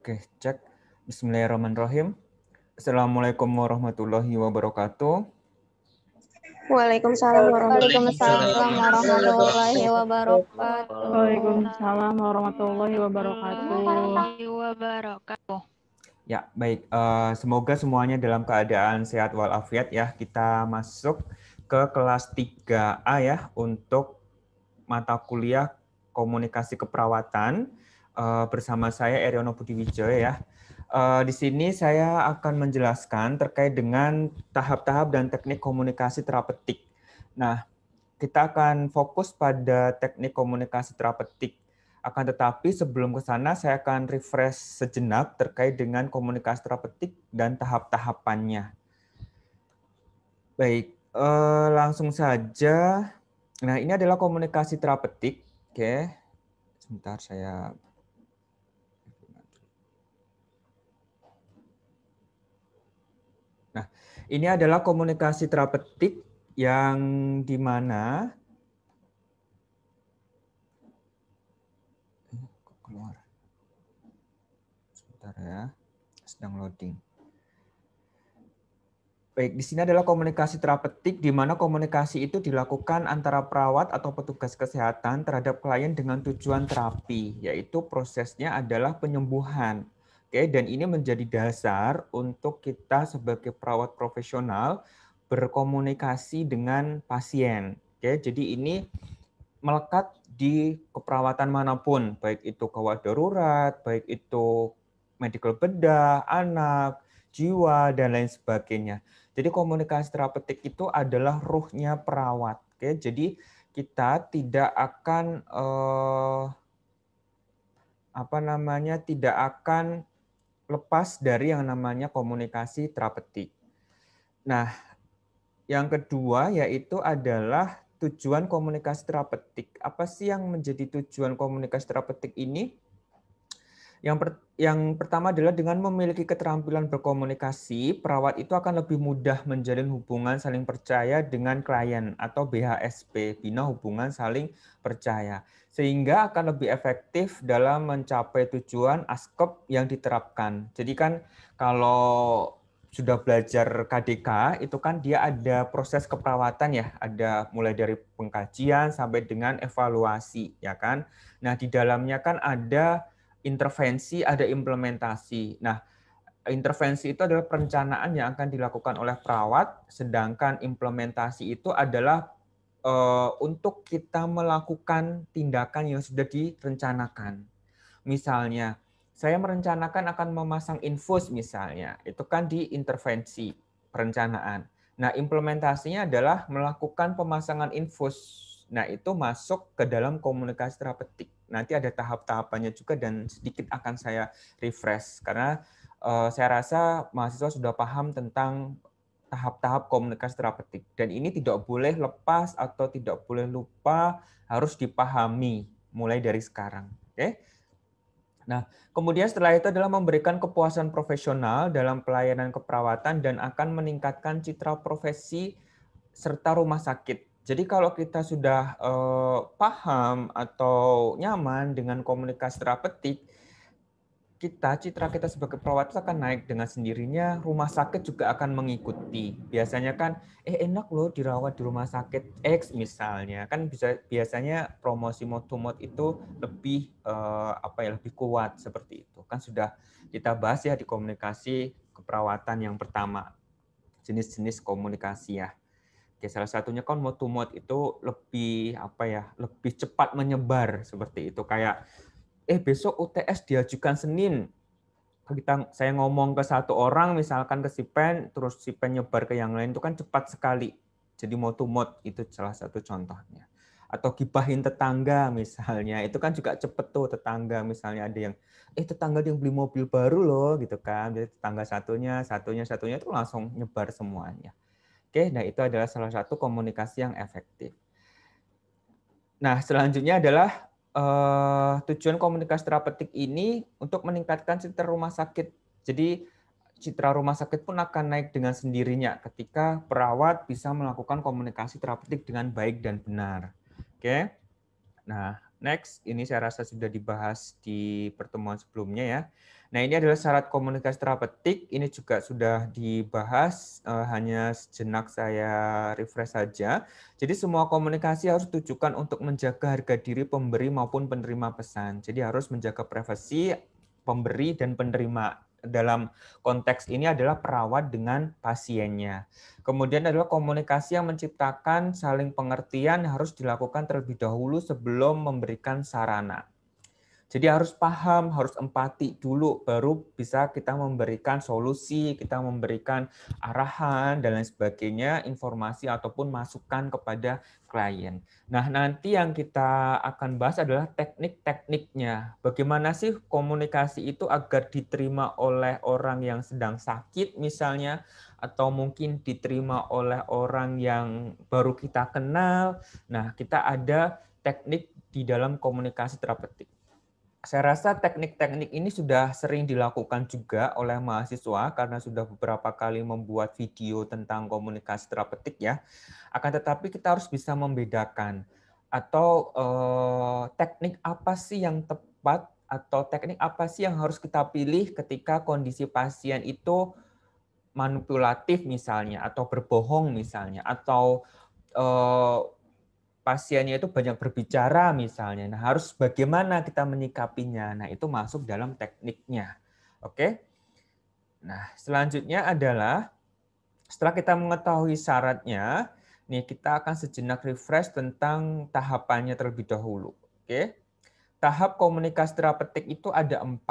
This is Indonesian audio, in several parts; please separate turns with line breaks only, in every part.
Oke, cek. Bismillahirrahmanirrahim. Assalamualaikum warahmatullahi wabarakatuh.
Waalaikumsalam
Waalaikumsalam warahmatullahi wabarakatuh.
Waalaikumsalam warahmatullahi wabarakatuh.
Ya, baik. Semoga semuanya dalam keadaan sehat walafiat ya. Kita masuk ke kelas 3A ya untuk mata kuliah komunikasi keperawatan bersama saya Eriono Budi Wijoyo ya. Di sini saya akan menjelaskan terkait dengan tahap-tahap dan teknik komunikasi terapeutik. Nah, kita akan fokus pada teknik komunikasi terapeutik. Akan tetapi sebelum ke sana saya akan refresh sejenak terkait dengan komunikasi terapeutik dan tahap-tahapannya. Baik, langsung saja. Nah, ini adalah komunikasi terapeutik. Oke, sebentar saya. Nah, ini adalah komunikasi terapeutik yang di mana keluar. Sebentar ya, sedang loading. Baik, di sini adalah komunikasi terapeutik di mana komunikasi itu dilakukan antara perawat atau petugas kesehatan terhadap klien dengan tujuan terapi, yaitu prosesnya adalah penyembuhan. Oke, dan ini menjadi dasar untuk kita sebagai perawat profesional berkomunikasi dengan pasien. Oke, jadi ini melekat di keperawatan manapun, baik itu gawat darurat, baik itu medical bedah, anak, jiwa, dan lain sebagainya. Jadi komunikasi terapeutik itu adalah ruhnya perawat. Oke, jadi kita tidak akan tidak akan lepas dari yang namanya komunikasi terapeutik. Nah, yang kedua yaitu adalah tujuan komunikasi terapeutik. Apa sih yang menjadi tujuan komunikasi terapeutik ini? Yang pertama adalah dengan memiliki keterampilan berkomunikasi, perawat itu akan lebih mudah menjalin hubungan saling percaya dengan klien atau BHSP, Bina Hubungan Saling Percaya. Sehingga akan lebih efektif dalam mencapai tujuan ASKEP yang diterapkan. Jadi kan kalau sudah belajar KDK, itu kan dia ada proses keperawatan ya, ada mulai dari pengkajian sampai dengan evaluasi, ya kan. Nah, di dalamnya kan ada intervensi, ada implementasi. Nah, intervensi itu adalah perencanaan yang akan dilakukan oleh perawat, sedangkan implementasi itu adalah untuk kita melakukan tindakan yang sudah direncanakan. Misalnya, saya merencanakan akan memasang infus misalnya, itu kan di intervensi perencanaan. Nah, implementasinya adalah melakukan pemasangan infus. Nah, itu masuk ke dalam komunikasi terapeutik. Nanti ada tahap-tahapannya juga dan sedikit akan saya refresh karena saya rasa mahasiswa sudah paham tentang tahap-tahap komunikasi terapeutik dan ini tidak boleh lepas atau tidak boleh lupa, harus dipahami mulai dari sekarang. Oke? Nah, kemudian setelah itu adalah memberikan kepuasan profesional dalam pelayanan keperawatan dan akan meningkatkan citra profesi serta rumah sakit. Jadi kalau kita sudah paham atau nyaman dengan komunikasi terapeutik, citra kita sebagai perawat itu akan naik dengan sendirinya, rumah sakit juga akan mengikuti. Biasanya kan, enak loh dirawat di rumah sakit X misalnya, kan biasanya promosi mode-to-mode itu lebih lebih kuat seperti itu. Kan sudah kita bahas ya di komunikasi keperawatan yang pertama, jenis-jenis komunikasi ya. Oke, salah satunya kan mode-to-mode itu lebih lebih cepat menyebar seperti itu. Kayak besok UTS diajukan Senin. Saya ngomong ke satu orang, misalkan ke si Pen, terus si Pen nyebar ke yang lain, itu kan cepat sekali. Jadi mode-to-mode itu salah satu contohnya. Atau gibahin tetangga misalnya, itu kan juga cepet tuh tetangga. Misalnya ada yang, tetangga yang beli mobil baru loh, gitu kan. Jadi tetangga satunya itu langsung nyebar semuanya. Oke, nah itu adalah salah satu komunikasi yang efektif. Nah, selanjutnya adalah tujuan komunikasi terapeutik ini untuk meningkatkan citra rumah sakit. Jadi citra rumah sakit pun akan naik dengan sendirinya ketika perawat bisa melakukan komunikasi terapeutik dengan baik dan benar. Oke. Nah, Next, ini saya rasa sudah dibahas di pertemuan sebelumnya ya. Nah, ini adalah syarat komunikasi terapeutik. Ini juga sudah dibahas, hanya sejenak saya refresh saja. Jadi semua komunikasi harus ditujukan untuk menjaga harga diri pemberi maupun penerima pesan. Jadi harus menjaga privasi pemberi dan penerima. Dalam konteks ini adalah perawat dengan pasiennya. Kemudian adalah komunikasi yang menciptakan saling pengertian harus dilakukan terlebih dahulu sebelum memberikan sarana. Jadi harus paham, harus empati dulu, baru bisa kita memberikan solusi, kita memberikan arahan, dan lain sebagainya, informasi ataupun masukan kepada klien. Nah, nanti yang kita akan bahas adalah teknik-tekniknya. Bagaimana sih komunikasi itu agar diterima oleh orang yang sedang sakit misalnya, atau mungkin diterima oleh orang yang baru kita kenal. Nah, kita ada teknik di dalam komunikasi terapeutik. Saya rasa teknik-teknik ini sudah sering dilakukan juga oleh mahasiswa karena sudah beberapa kali membuat video tentang komunikasi terapeutik ya. Akan tetapi kita harus bisa membedakan atau teknik apa sih yang tepat atau teknik apa sih yang harus kita pilih ketika kondisi pasien itu manipulatif misalnya atau berbohong misalnya atau pasiennya itu banyak berbicara misalnya. Nah, harus bagaimana kita menyikapinya. Nah, itu masuk dalam tekniknya. Oke. Nah, selanjutnya adalah setelah kita mengetahui syaratnya, nih kita akan sejenak refresh tentang tahapannya terlebih dahulu. Oke. Tahap komunikasi terapeutik itu ada 4.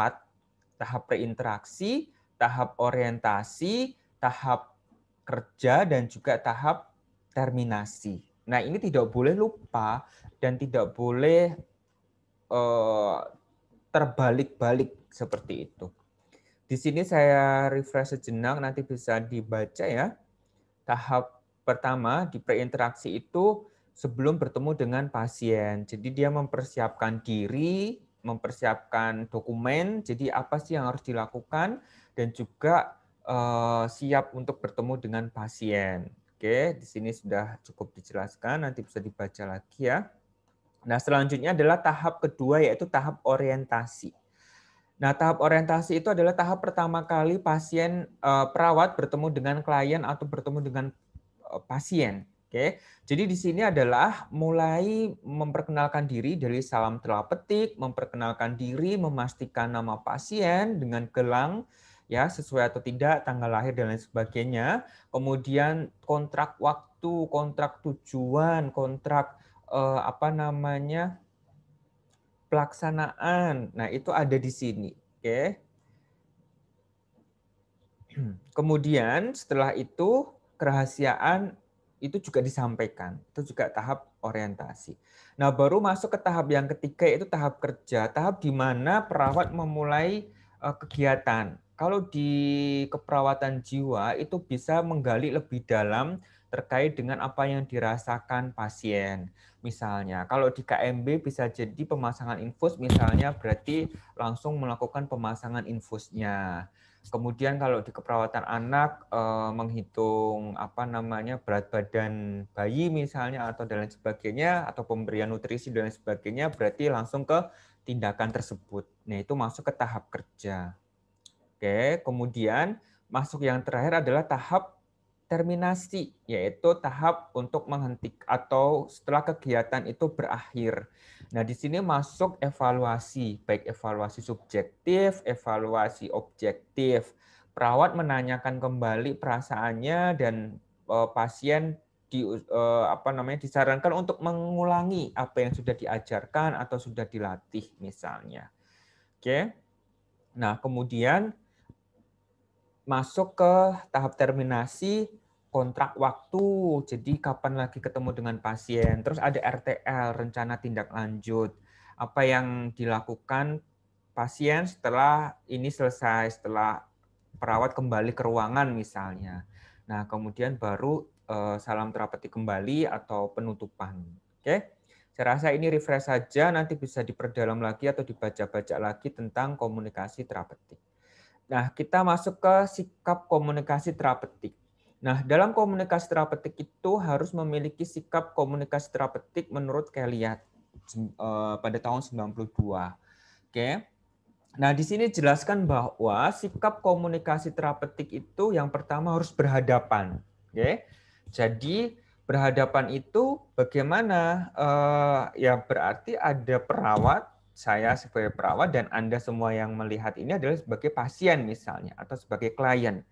Tahap preinteraksi, tahap orientasi, tahap kerja, dan juga tahap terminasi. Nah, ini tidak boleh lupa dan tidak boleh terbalik-balik seperti itu. Di sini saya refresh sejenak, nanti bisa dibaca ya. Tahap pertama di preinteraksi itu sebelum bertemu dengan pasien. Jadi dia mempersiapkan diri, mempersiapkan dokumen, jadi apa sih yang harus dilakukan, dan juga siap untuk bertemu dengan pasien. Oke, di sini sudah cukup dijelaskan, nanti bisa dibaca lagi ya. Nah, selanjutnya adalah tahap kedua, yaitu tahap orientasi. Nah, tahap orientasi itu adalah tahap pertama kali pasien perawat bertemu dengan klien atau bertemu dengan pasien. Oke. Jadi di sini adalah mulai memperkenalkan diri dari salam terapeutik, memperkenalkan diri, memastikan nama pasien dengan gelang ya sesuai atau tidak, tanggal lahir dan lain sebagainya. Kemudian kontrak waktu, kontrak tujuan, kontrak pelaksanaan. Nah, itu ada di sini. Oke. Kemudian setelah itu kerahasiaan itu juga disampaikan. Itu juga tahap orientasi. Nah, baru masuk ke tahap yang ketiga, yaitu tahap kerja. Tahap di mana perawat memulai kegiatan. Kalau di keperawatan jiwa itu bisa menggali lebih dalam terkait dengan apa yang dirasakan pasien. Misalnya, kalau di KMB bisa jadi pemasangan infus, misalnya berarti langsung melakukan pemasangan infusnya. Kemudian kalau di keperawatan anak menghitung berat badan bayi misalnya atau dan lain sebagainya atau pemberian nutrisi dan lain sebagainya berarti langsung ke tindakan tersebut. Nah, itu masuk ke tahap kerja. Oke, kemudian masuk yang terakhir adalah tahap terminasi, yaitu tahap untuk menghentikan atau setelah kegiatan itu berakhir. Nah, di sini masuk evaluasi, baik evaluasi subjektif, evaluasi objektif. Perawat menanyakan kembali perasaannya dan pasien disarankan untuk mengulangi apa yang sudah diajarkan atau sudah dilatih misalnya. Oke. Nah, kemudian masuk ke tahap terminasi, kontrak waktu, jadi kapan lagi ketemu dengan pasien. Terus ada RTL, rencana tindak lanjut. Apa yang dilakukan pasien setelah ini selesai, setelah perawat kembali ke ruangan misalnya. Nah, kemudian baru salam terapeutik kembali atau penutupan. Oke. Saya rasa ini refresh saja, nanti bisa diperdalam lagi atau dibaca-baca lagi tentang komunikasi terapeutik. Nah, kita masuk ke sikap komunikasi terapeutik. Nah, dalam komunikasi terapeutik itu harus memiliki sikap komunikasi terapeutik menurut Kellyat. pada tahun 92. Oke. Nah, di sini jelaskan bahwa sikap komunikasi terapeutik itu yang pertama harus berhadapan. Oke. Jadi berhadapan itu bagaimana? Ya berarti ada perawat, saya sebagai perawat dan Anda semua yang melihat ini adalah sebagai pasien misalnya atau sebagai klien.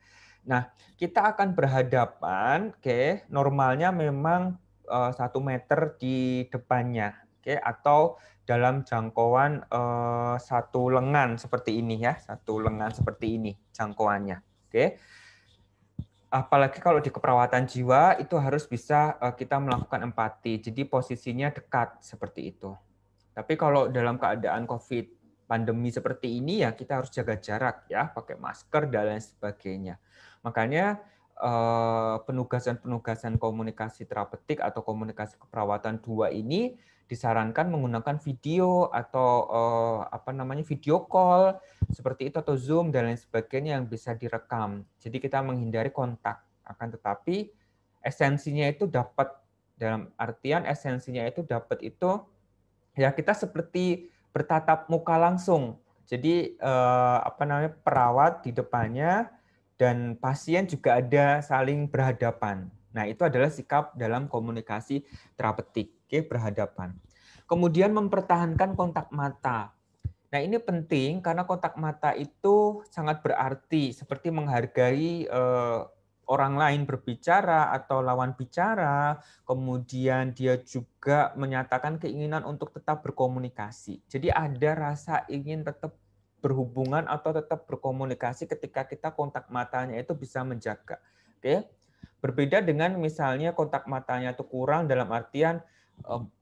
Nah, kita akan berhadapan, oke, normalnya memang 1 meter di depannya, oke, atau dalam jangkauan 1 lengan seperti ini ya, 1 lengan seperti ini jangkauannya, oke. Apalagi kalau di keperawatan jiwa itu harus bisa kita melakukan empati, jadi posisinya dekat seperti itu. Tapi kalau dalam keadaan COVID pandemi seperti ini ya kita harus jaga jarak ya, pakai masker dan lain sebagainya. Makanya penugasan-penugasan komunikasi terapeutik atau komunikasi keperawatan 2 ini disarankan menggunakan video atau video call seperti itu atau Zoom dan lain sebagainya yang bisa direkam. Jadi kita menghindari kontak. Akan tetapi esensinya itu dapat, dalam artian esensinya itu dapat itu ya kita seperti bertatap muka langsung. Jadi perawat di depannya dan pasien juga ada saling berhadapan. Nah, itu adalah sikap dalam komunikasi terapeutik, oke, berhadapan. Kemudian mempertahankan kontak mata. Nah, ini penting karena kontak mata itu sangat berarti, seperti menghargai orang lain berbicara atau lawan bicara, kemudian dia juga menyatakan keinginan untuk tetap berkomunikasi. Jadi ada rasa ingin tetap berhubungan atau tetap berkomunikasi ketika kita kontak matanya itu bisa menjaga. Oke. Berbeda dengan misalnya kontak matanya itu kurang dalam artian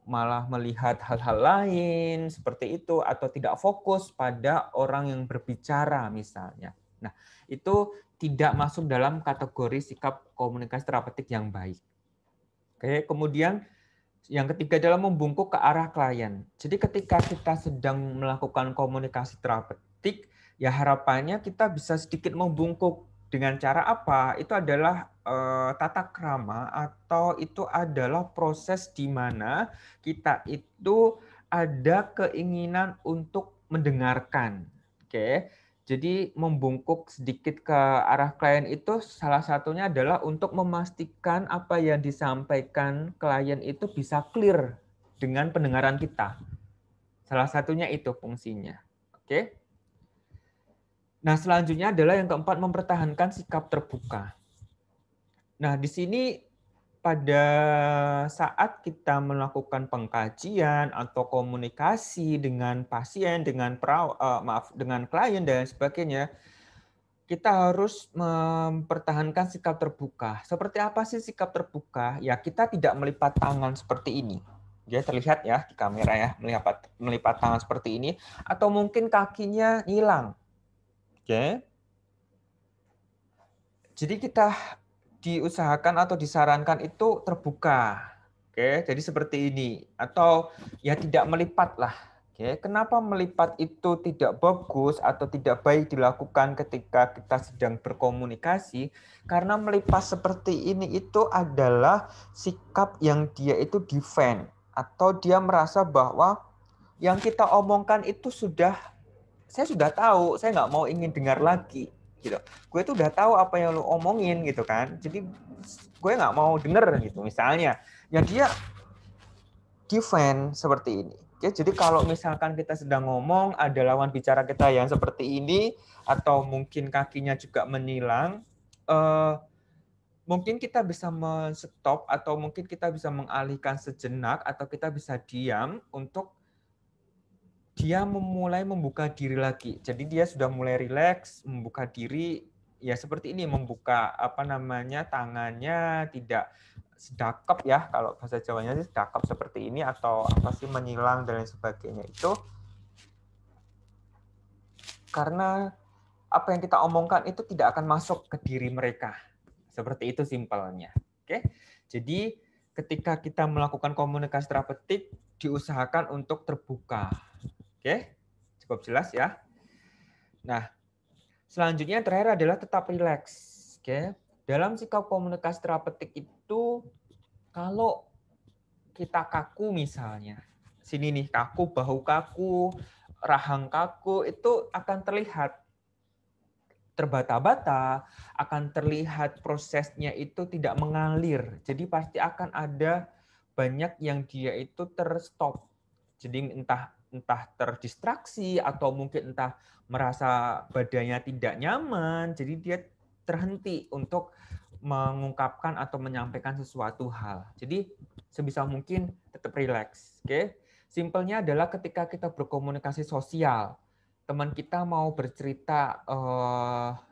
malah melihat hal-hal lain seperti itu atau tidak fokus pada orang yang berbicara misalnya. Nah, itu tidak masuk dalam kategori sikap komunikasi terapeutik yang baik. Oke, kemudian yang ketiga adalah membungkuk ke arah klien. Jadi ketika kita sedang melakukan komunikasi terapeutik, ya harapannya kita bisa sedikit membungkuk. Dengan cara apa? Itu adalah tata krama atau itu adalah proses di mana kita itu ada keinginan untuk mendengarkan. Oke. Jadi membungkuk sedikit ke arah klien itu salah satunya adalah untuk memastikan apa yang disampaikan klien itu bisa clear dengan pendengaran kita. Salah satunya itu fungsinya. Oke. Nah, selanjutnya adalah yang keempat, mempertahankan sikap terbuka. Nah, di sini pada saat kita melakukan pengkajian atau komunikasi dengan pasien, dengan dengan klien dan sebagainya, kita harus mempertahankan sikap terbuka. Seperti apa sih sikap terbuka? Ya, kita tidak melipat tangan seperti ini. Ya, terlihat ya di kamera ya, melipat tangan seperti ini atau mungkin kakinya hilang. Oke. Jadi kita diusahakan atau disarankan itu terbuka. Oke, jadi seperti ini atau ya tidak melipat lah. Oke, kenapa melipat itu tidak bagus atau tidak baik dilakukan ketika kita sedang berkomunikasi? Karena melipat seperti ini itu adalah sikap yang dia itu defend atau dia merasa bahwa yang kita omongkan itu saya sudah tahu, saya nggak mau ingin dengar lagi gitu. Gue tuh udah tahu apa yang lu omongin gitu kan. Jadi gue nggak mau denger gitu misalnya. Ya dia defend seperti ini. Oke, jadi kalau misalkan kita sedang ngomong ada lawan bicara kita yang seperti ini atau mungkin kakinya juga menilang, mungkin kita bisa men-stop atau mungkin kita bisa mengalihkan sejenak atau kita bisa diam untuk dia memulai membuka diri lagi. Jadi dia sudah mulai rileks, membuka diri, ya seperti ini, membuka tangannya tidak sedakap ya, kalau bahasa Jawanya sih sedakap seperti ini atau menyilang dan lain sebagainya. Itu karena apa yang kita omongkan itu tidak akan masuk ke diri mereka. Seperti itu simpelnya. Oke. Jadi ketika kita melakukan komunikasi terapeutik diusahakan untuk terbuka. Oke, cukup jelas ya. Nah, selanjutnya yang terakhir adalah tetap rileks. Oke, dalam sikap komunikasi terapeutik itu kalau kita kaku misalnya, sini nih kaku, bahu kaku, rahang kaku, itu akan terlihat terbata-bata, akan terlihat prosesnya itu tidak mengalir. Jadi pasti akan ada banyak yang dia itu terstop. Jadi entah terdistraksi atau mungkin entah merasa badannya tidak nyaman, jadi dia terhenti untuk mengungkapkan atau menyampaikan sesuatu hal. Jadi sebisa mungkin tetap rileks. Oke? Simpelnya adalah ketika kita berkomunikasi sosial, teman kita mau bercerita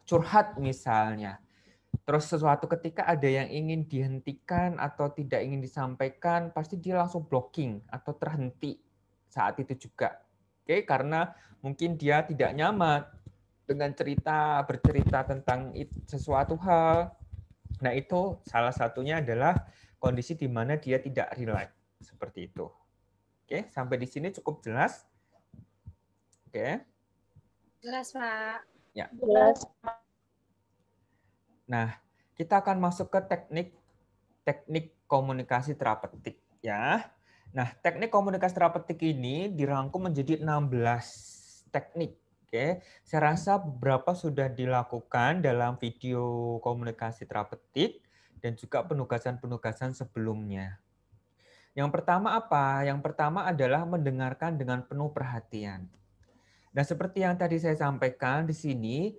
curhat misalnya, terus sesuatu ketika ada yang ingin dihentikan atau tidak ingin disampaikan, pasti dia langsung blocking atau terhenti saat itu juga. Oke, karena mungkin dia tidak nyaman dengan bercerita tentang sesuatu hal. Nah, itu salah satunya adalah kondisi di mana dia tidak rileks seperti itu. Oke, sampai di sini cukup jelas? Oke.
Jelas, Pak.
Ya.
Jelas.
Nah, kita akan masuk ke teknik komunikasi terapeutik ya. Nah, teknik komunikasi terapeutik ini dirangkum menjadi 16 teknik. Oke, saya rasa beberapa sudah dilakukan dalam video komunikasi terapeutik dan juga penugasan-penugasan sebelumnya. Yang pertama apa? Yang pertama adalah mendengarkan dengan penuh perhatian. Nah, seperti yang tadi saya sampaikan di sini,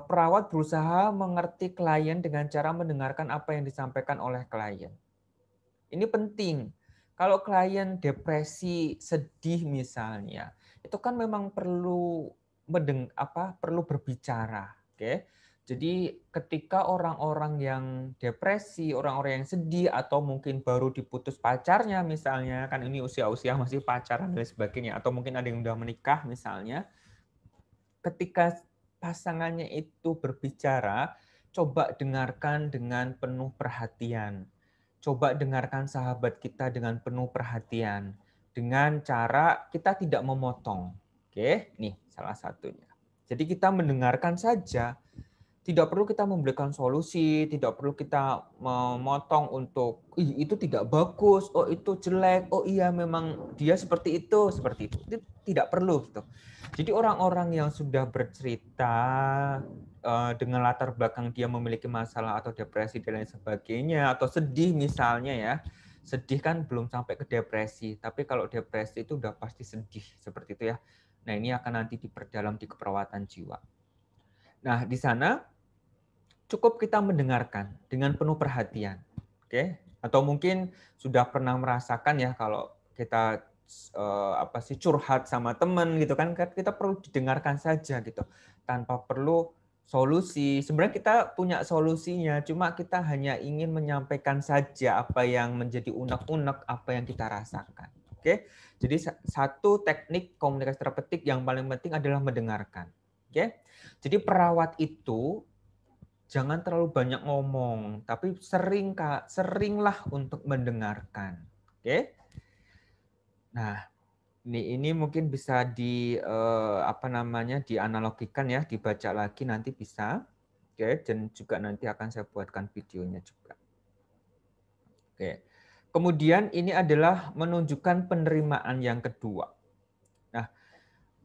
perawat berusaha mengerti klien dengan cara mendengarkan apa yang disampaikan oleh klien. Ini penting. Kalau klien depresi, sedih misalnya, itu kan memang perlu perlu berbicara, oke? Jadi ketika orang-orang yang depresi, orang-orang yang sedih atau mungkin baru diputus pacarnya misalnya, kan ini usia-usia masih pacaran dan sebagainya, atau mungkin ada yang udah menikah misalnya, ketika pasangannya itu berbicara, coba dengarkan dengan penuh perhatian. Coba dengarkan sahabat kita dengan penuh perhatian. Dengan cara kita tidak memotong. Oke, nih salah satunya. Jadi kita mendengarkan saja. Tidak perlu kita memberikan solusi, tidak perlu kita memotong untuk itu tidak bagus, oh itu jelek, oh iya memang dia seperti itu. Itu tidak perlu gitu. Jadi orang-orang yang sudah bercerita dengan latar belakang dia memiliki masalah atau depresi dan lain sebagainya atau sedih misalnya ya. Sedih kan belum sampai ke depresi, tapi kalau depresi itu udah pasti sedih seperti itu ya. Nah, ini akan nanti diperdalam di keperawatan jiwa. Nah, di sana cukup kita mendengarkan dengan penuh perhatian. Oke? Atau mungkin sudah pernah merasakan ya kalau kita curhat sama teman gitu kan, kita perlu didengarkan saja gitu. Tanpa perlu solusi. Sebenarnya kita punya solusinya, cuma kita hanya ingin menyampaikan saja apa yang menjadi unek-unek apa yang kita rasakan. Oke? Jadi satu teknik komunikasi terapeutik yang paling penting adalah mendengarkan. Oke? Jadi perawat itu jangan terlalu banyak ngomong, tapi seringlah untuk mendengarkan. Oke? Nah, ini mungkin bisa dianalogikan ya, dibaca lagi nanti bisa. Oke, dan juga nanti akan saya buatkan videonya juga. Oke. Kemudian ini adalah menunjukkan penerimaan yang kedua. Nah,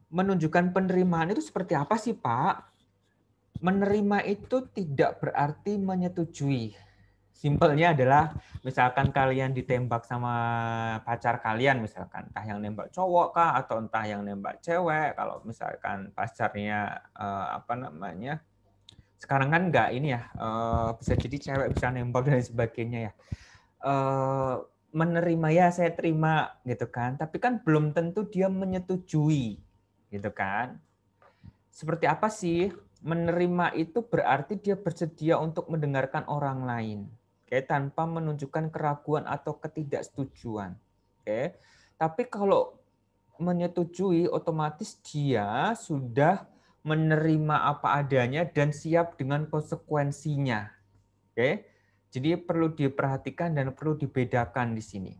menunjukkan penerimaan itu seperti apa sih, Pak? Menerima itu tidak berarti menyetujui. Simpelnya adalah misalkan kalian ditembak sama pacar kalian misalkan, entah yang nembak cowok kah atau entah yang nembak cewek. Kalau misalkan pacarnya sekarang kan enggak ini ya, bisa jadi cewek bisa nembak dan sebagainya ya. Menerima ya saya terima gitu kan, tapi kan belum tentu dia menyetujui gitu kan. Seperti apa sih? Menerima itu berarti dia bersedia untuk mendengarkan orang lain, oke, tanpa menunjukkan keraguan atau ketidaksetujuan. Oke. Tapi kalau menyetujui, otomatis dia sudah menerima apa adanya dan siap dengan konsekuensinya. Oke. Jadi perlu diperhatikan dan perlu dibedakan di sini.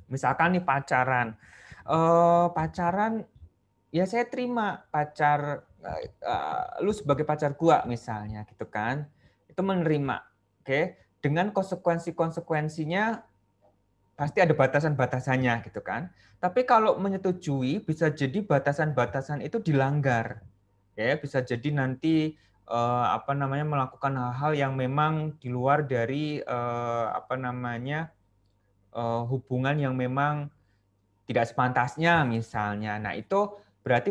Misalkan nih pacaran. Pacaran ya saya terima pacar lu sebagai pacar gua misalnya gitu kan, itu menerima, oke, dengan konsekuensinya pasti ada batasan-batasannya gitu kan. Tapi kalau menyetujui bisa jadi batasan-batasan itu dilanggar. Ya, bisa jadi nanti melakukan hal-hal yang memang di luar dari hubungan yang memang tidak sepantasnya misalnya. Nah, itu berarti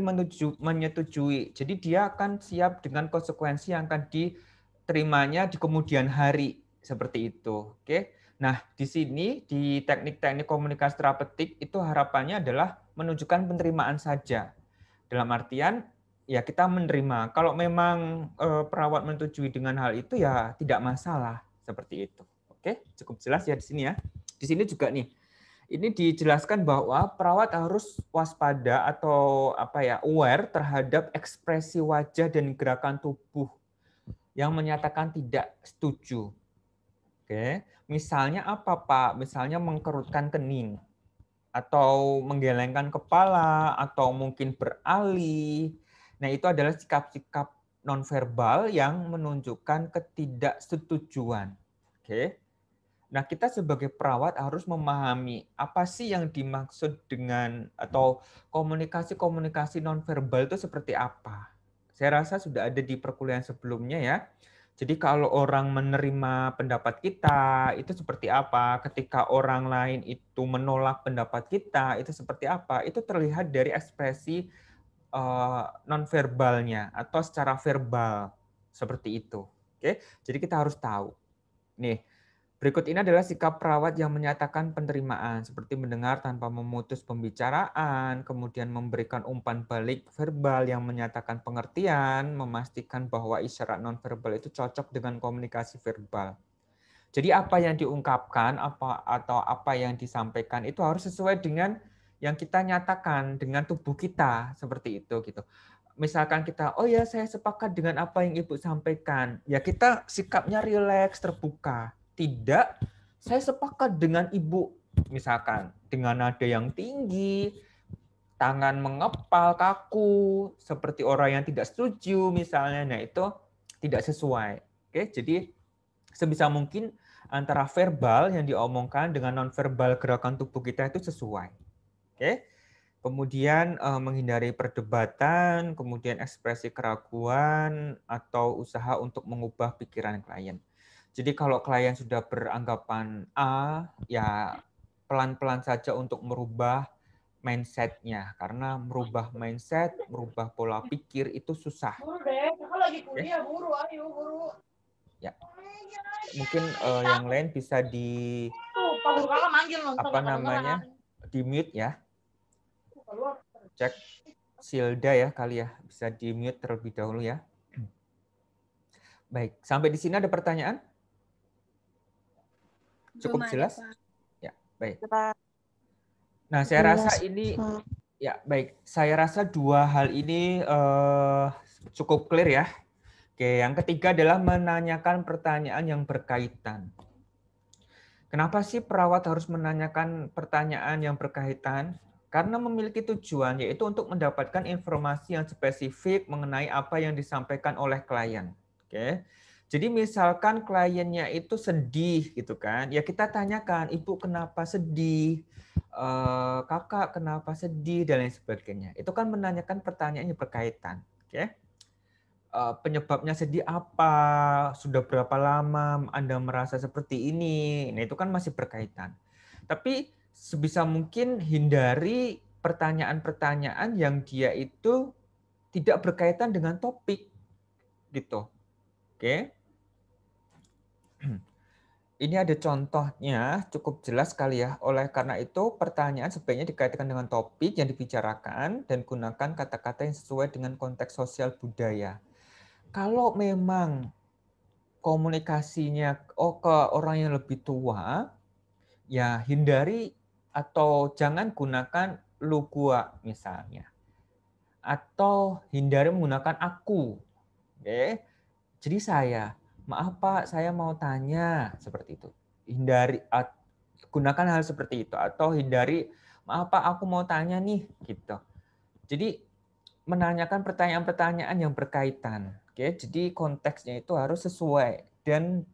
menyetujui. Jadi dia akan siap dengan konsekuensi yang akan diterimanya di kemudian hari seperti itu. Oke. Nah, di sini di teknik-teknik komunikasi terapeutik itu harapannya adalah menunjukkan penerimaan saja. Dalam artian ya kita menerima. Kalau memang perawat menyetujui dengan hal itu ya tidak masalah seperti itu. Oke, cukup jelas ya di sini ya. Di sini juga nih ini dijelaskan bahwa perawat harus waspada atau aware terhadap ekspresi wajah dan gerakan tubuh yang menyatakan tidak setuju. Oke, misalnya apa Pak? Misalnya mengkerutkan kening atau menggelengkan kepala atau mungkin beralih. Nah, itu adalah sikap-sikap nonverbal yang menunjukkan ketidaksetujuan. Oke. Nah, kita sebagai perawat harus memahami apa sih yang dimaksud dengan atau komunikasi-komunikasi nonverbal itu seperti apa. Saya rasa sudah ada di perkuliahan sebelumnya ya. Jadi kalau orang menerima pendapat kita, itu seperti apa. Ketika orang lain itu menolak pendapat kita, itu seperti apa. Itu terlihat dari ekspresi nonverbalnya atau secara verbal. Seperti itu. Oke, jadi kita harus tahu. Nih, berikut ini adalah sikap perawat yang menyatakan penerimaan, seperti mendengar tanpa memutus pembicaraan, kemudian memberikan umpan balik verbal yang menyatakan pengertian, memastikan bahwa isyarat nonverbal itu cocok dengan komunikasi verbal. Jadi apa yang diungkapkan atau apa yang disampaikan itu harus sesuai dengan yang kita nyatakan dengan tubuh kita, seperti itu gitu. Misalkan kita, oh ya saya sepakat dengan apa yang Ibu sampaikan, ya kita sikapnya rileks, terbuka. Tidak, saya sepakat dengan Ibu, misalkan dengan nada yang tinggi, tangan mengepal, kaku, seperti orang yang tidak setuju misalnya, nah itu tidak sesuai. Oke, jadi sebisa mungkin antara verbal yang diomongkan dengan nonverbal gerakan tubuh kita itu sesuai. Oke. Kemudian menghindari perdebatan, kemudian ekspresi keraguan atau usaha untuk mengubah pikiran klien. Jadi kalau klien sudah beranggapan A, ya pelan-pelan saja untuk merubah mindset-nya. Karena merubah mindset, merubah pola pikir itu susah. Ya. Mungkin yang lain bisa di di mute ya. Cek Silda ya kali ya, bisa di mute terlebih dahulu ya. Baik, sampai di sini ada pertanyaan? Cukup jelas? Ya, baik. Nah, saya rasa ini ya baik. Saya rasa dua hal ini cukup clear ya. Oke, yang ketiga adalah menanyakan pertanyaan yang berkaitan. Kenapa sih perawat harus menanyakan pertanyaan yang berkaitan? Karena memiliki tujuan, yaitu untuk mendapatkan informasi yang spesifik mengenai apa yang disampaikan oleh klien. Oke. Jadi misalkan kliennya itu sedih gitu kan, ya kita tanyakan, Ibu kenapa sedih? Kakak kenapa sedih? Dan lain sebagainya. Itu kan menanyakan pertanyaan yang berkaitan. Oke. Penyebabnya sedih apa? Sudah berapa lama Anda merasa seperti ini? Nah, itu kan masih berkaitan. Tapi sebisa mungkin hindari pertanyaan-pertanyaan yang dia itu tidak berkaitan dengan topik gitu. Oke. Ini ada contohnya cukup jelas kali ya. Oleh karena itu pertanyaan sebaiknya dikaitkan dengan topik yang dibicarakan dan gunakan kata-kata yang sesuai dengan konteks sosial budaya. Kalau memang komunikasinya ke orang yang lebih tua, ya hindari atau jangan gunakan lu gua misalnya. Atau hindari menggunakan aku. Oke. Jadi saya, maaf Pak, saya mau tanya seperti itu. Hindari gunakan hal seperti itu atau hindari, maaf Pak, aku mau tanya nih gitu. Jadi menanyakan pertanyaan-pertanyaan yang berkaitan. Oke, jadi konteksnya itu harus sesuai dan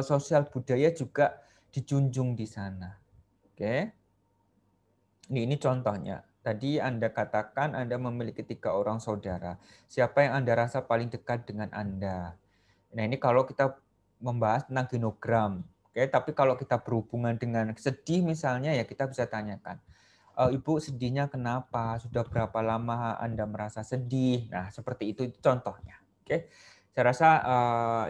sosial budaya juga dijunjung di sana. Oke. Ini contohnya. Tadi Anda katakan Anda memiliki 3 orang saudara. Siapa yang Anda rasa paling dekat dengan Anda? Nah, ini kalau kita membahas tentang genogram. Oke, tapi kalau kita berhubungan dengan sedih misalnya, ya kita bisa tanyakan, Ibu sedihnya kenapa? Sudah berapa lama Anda merasa sedih? Nah, seperti itu contohnya. Oke, saya rasa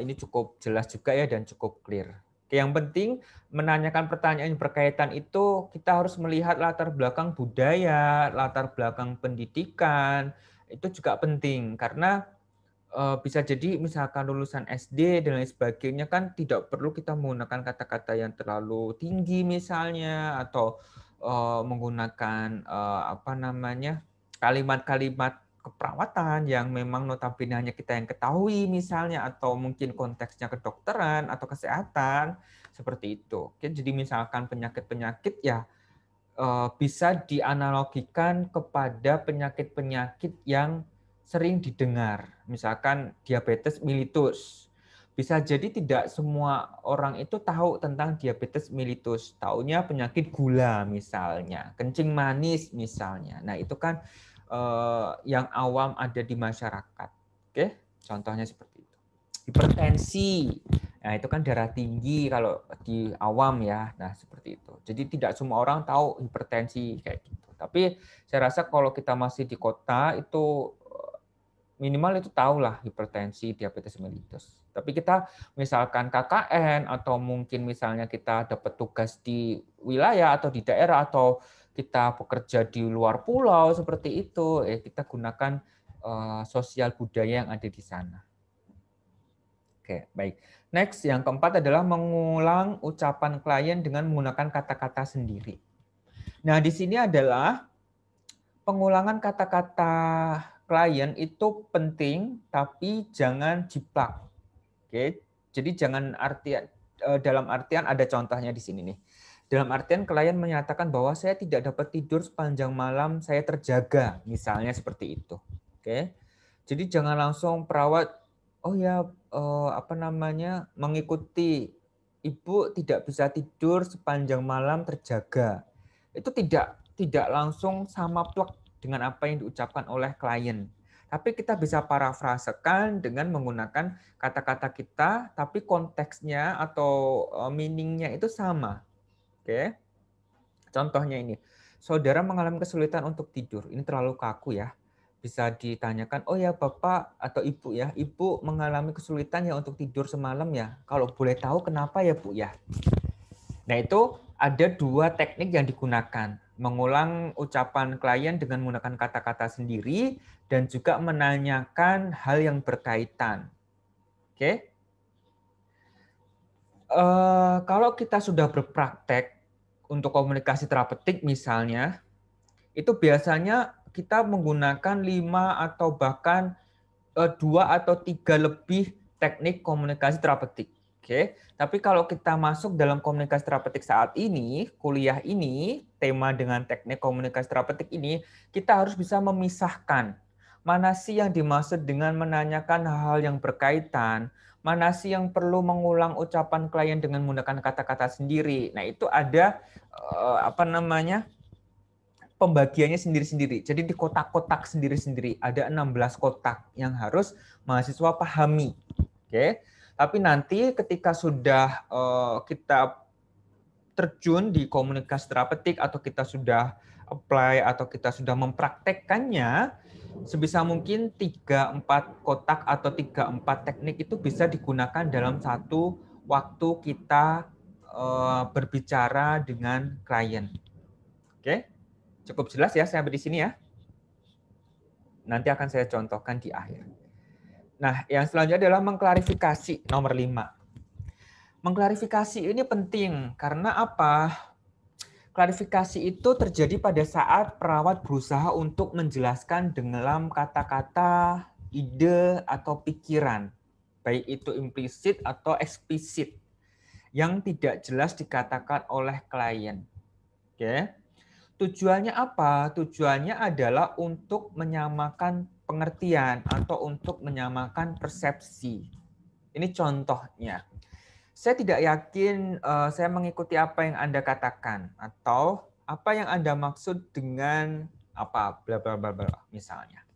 ini cukup jelas juga ya dan cukup clear. Oke, yang penting menanyakan pertanyaan yang berkaitan itu kita harus melihat latar belakang budaya, latar belakang pendidikan, itu juga penting karena bisa jadi misalkan lulusan SD dan lain sebagainya kan tidak perlu kita menggunakan kata-kata yang terlalu tinggi misalnya atau menggunakan apa namanya kalimat-kalimat keperawatan yang memang notabene hanya kita yang ketahui misalnya atau mungkin konteksnya kedokteran atau kesehatan seperti itu. Oke, jadi misalkan penyakit-penyakit ya bisa dianalogikan kepada penyakit-penyakit yang sering didengar, misalkan diabetes mellitus. Bisa jadi tidak semua orang itu tahu tentang diabetes mellitus. Taunya penyakit gula misalnya, kencing manis misalnya. Nah, itu kan yang awam ada di masyarakat. Oke, contohnya seperti itu. Hipertensi. Nah, itu kan darah tinggi kalau di awam ya. Nah, seperti itu. Jadi tidak semua orang tahu hipertensi kayak gitu. Tapi saya rasa kalau kita masih di kota itu minimal itu tahulah hipertensi, diabetes mellitus. Tapi kita misalkan KKN atau mungkin misalnya kita dapat tugas di wilayah atau di daerah atau kita bekerja di luar pulau seperti itu, kita gunakan sosial budaya yang ada di sana. Oke, baik. Next, yang keempat adalah mengulang ucapan klien dengan menggunakan kata-kata sendiri. Nah, di sini adalah pengulangan kata-kata klien itu penting, tapi jangan jiplak. Oke, jadi jangan dalam artian ada contohnya di sini nih. Dalam artian klien menyatakan bahwa saya tidak dapat tidur sepanjang malam, saya terjaga, misalnya seperti itu. Oke, jadi jangan langsung perawat, oh ya apa namanya mengikuti ibu tidak bisa tidur sepanjang malam terjaga. Itu tidak langsung sama plek dengan apa yang diucapkan oleh klien. Tapi kita bisa parafrasekan dengan menggunakan kata-kata kita, tapi konteksnya atau meaning-nya itu sama. Oke. Contohnya ini, saudara mengalami kesulitan untuk tidur. Ini terlalu kaku ya. Bisa ditanyakan, oh ya Bapak atau Ibu ya, Ibu mengalami kesulitan ya untuk tidur semalam ya. Kalau boleh tahu kenapa ya Bu ya? Nah, itu ada 2 teknik yang digunakan. Mengulang ucapan klien dengan menggunakan kata-kata sendiri dan juga menanyakan hal yang berkaitan. Oke. Kalau kita sudah berpraktek untuk komunikasi terapeutik misalnya, itu biasanya kita menggunakan 5 atau bahkan 2 atau 3 lebih teknik komunikasi terapeutik. Oke, tapi kalau kita masuk dalam komunikasi terapeutik saat ini, kuliah ini, tema dengan teknik komunikasi terapeutik ini, kita harus bisa memisahkan mana sih yang dimaksud dengan menanyakan hal-hal yang berkaitan, mana sih yang perlu mengulang ucapan klien dengan menggunakan kata-kata sendiri. Nah, itu ada apa namanya? Pembagiannya sendiri-sendiri. Jadi di kotak-kotak sendiri-sendiri. Ada 16 kotak yang harus mahasiswa pahami. Oke. Tapi nanti ketika sudah kita terjun di komunikasi terapeutik atau kita sudah apply atau kita sudah mempraktekkannya, sebisa mungkin 3-4 kotak atau 3-4 teknik itu bisa digunakan dalam satu waktu kita berbicara dengan klien. Oke. Cukup jelas ya sampai di sini ya. Nanti akan saya contohkan di akhir. Nah, yang selanjutnya adalah mengklarifikasi nomor 5. Mengklarifikasi ini penting karena apa? Klarifikasi itu terjadi pada saat perawat berusaha untuk menjelaskan dalam kata-kata, ide, atau pikiran. Baik itu implisit atau eksplisit. Yang tidak jelas dikatakan oleh klien. Oke. Tujuannya apa? Tujuannya adalah untuk menyamakan pengertian atau untuk menyamakan persepsi. Ini contohnya. Saya tidak yakin saya mengikuti apa yang Anda katakan atau apa yang Anda maksud dengan apa bla bla bla bla misalnya.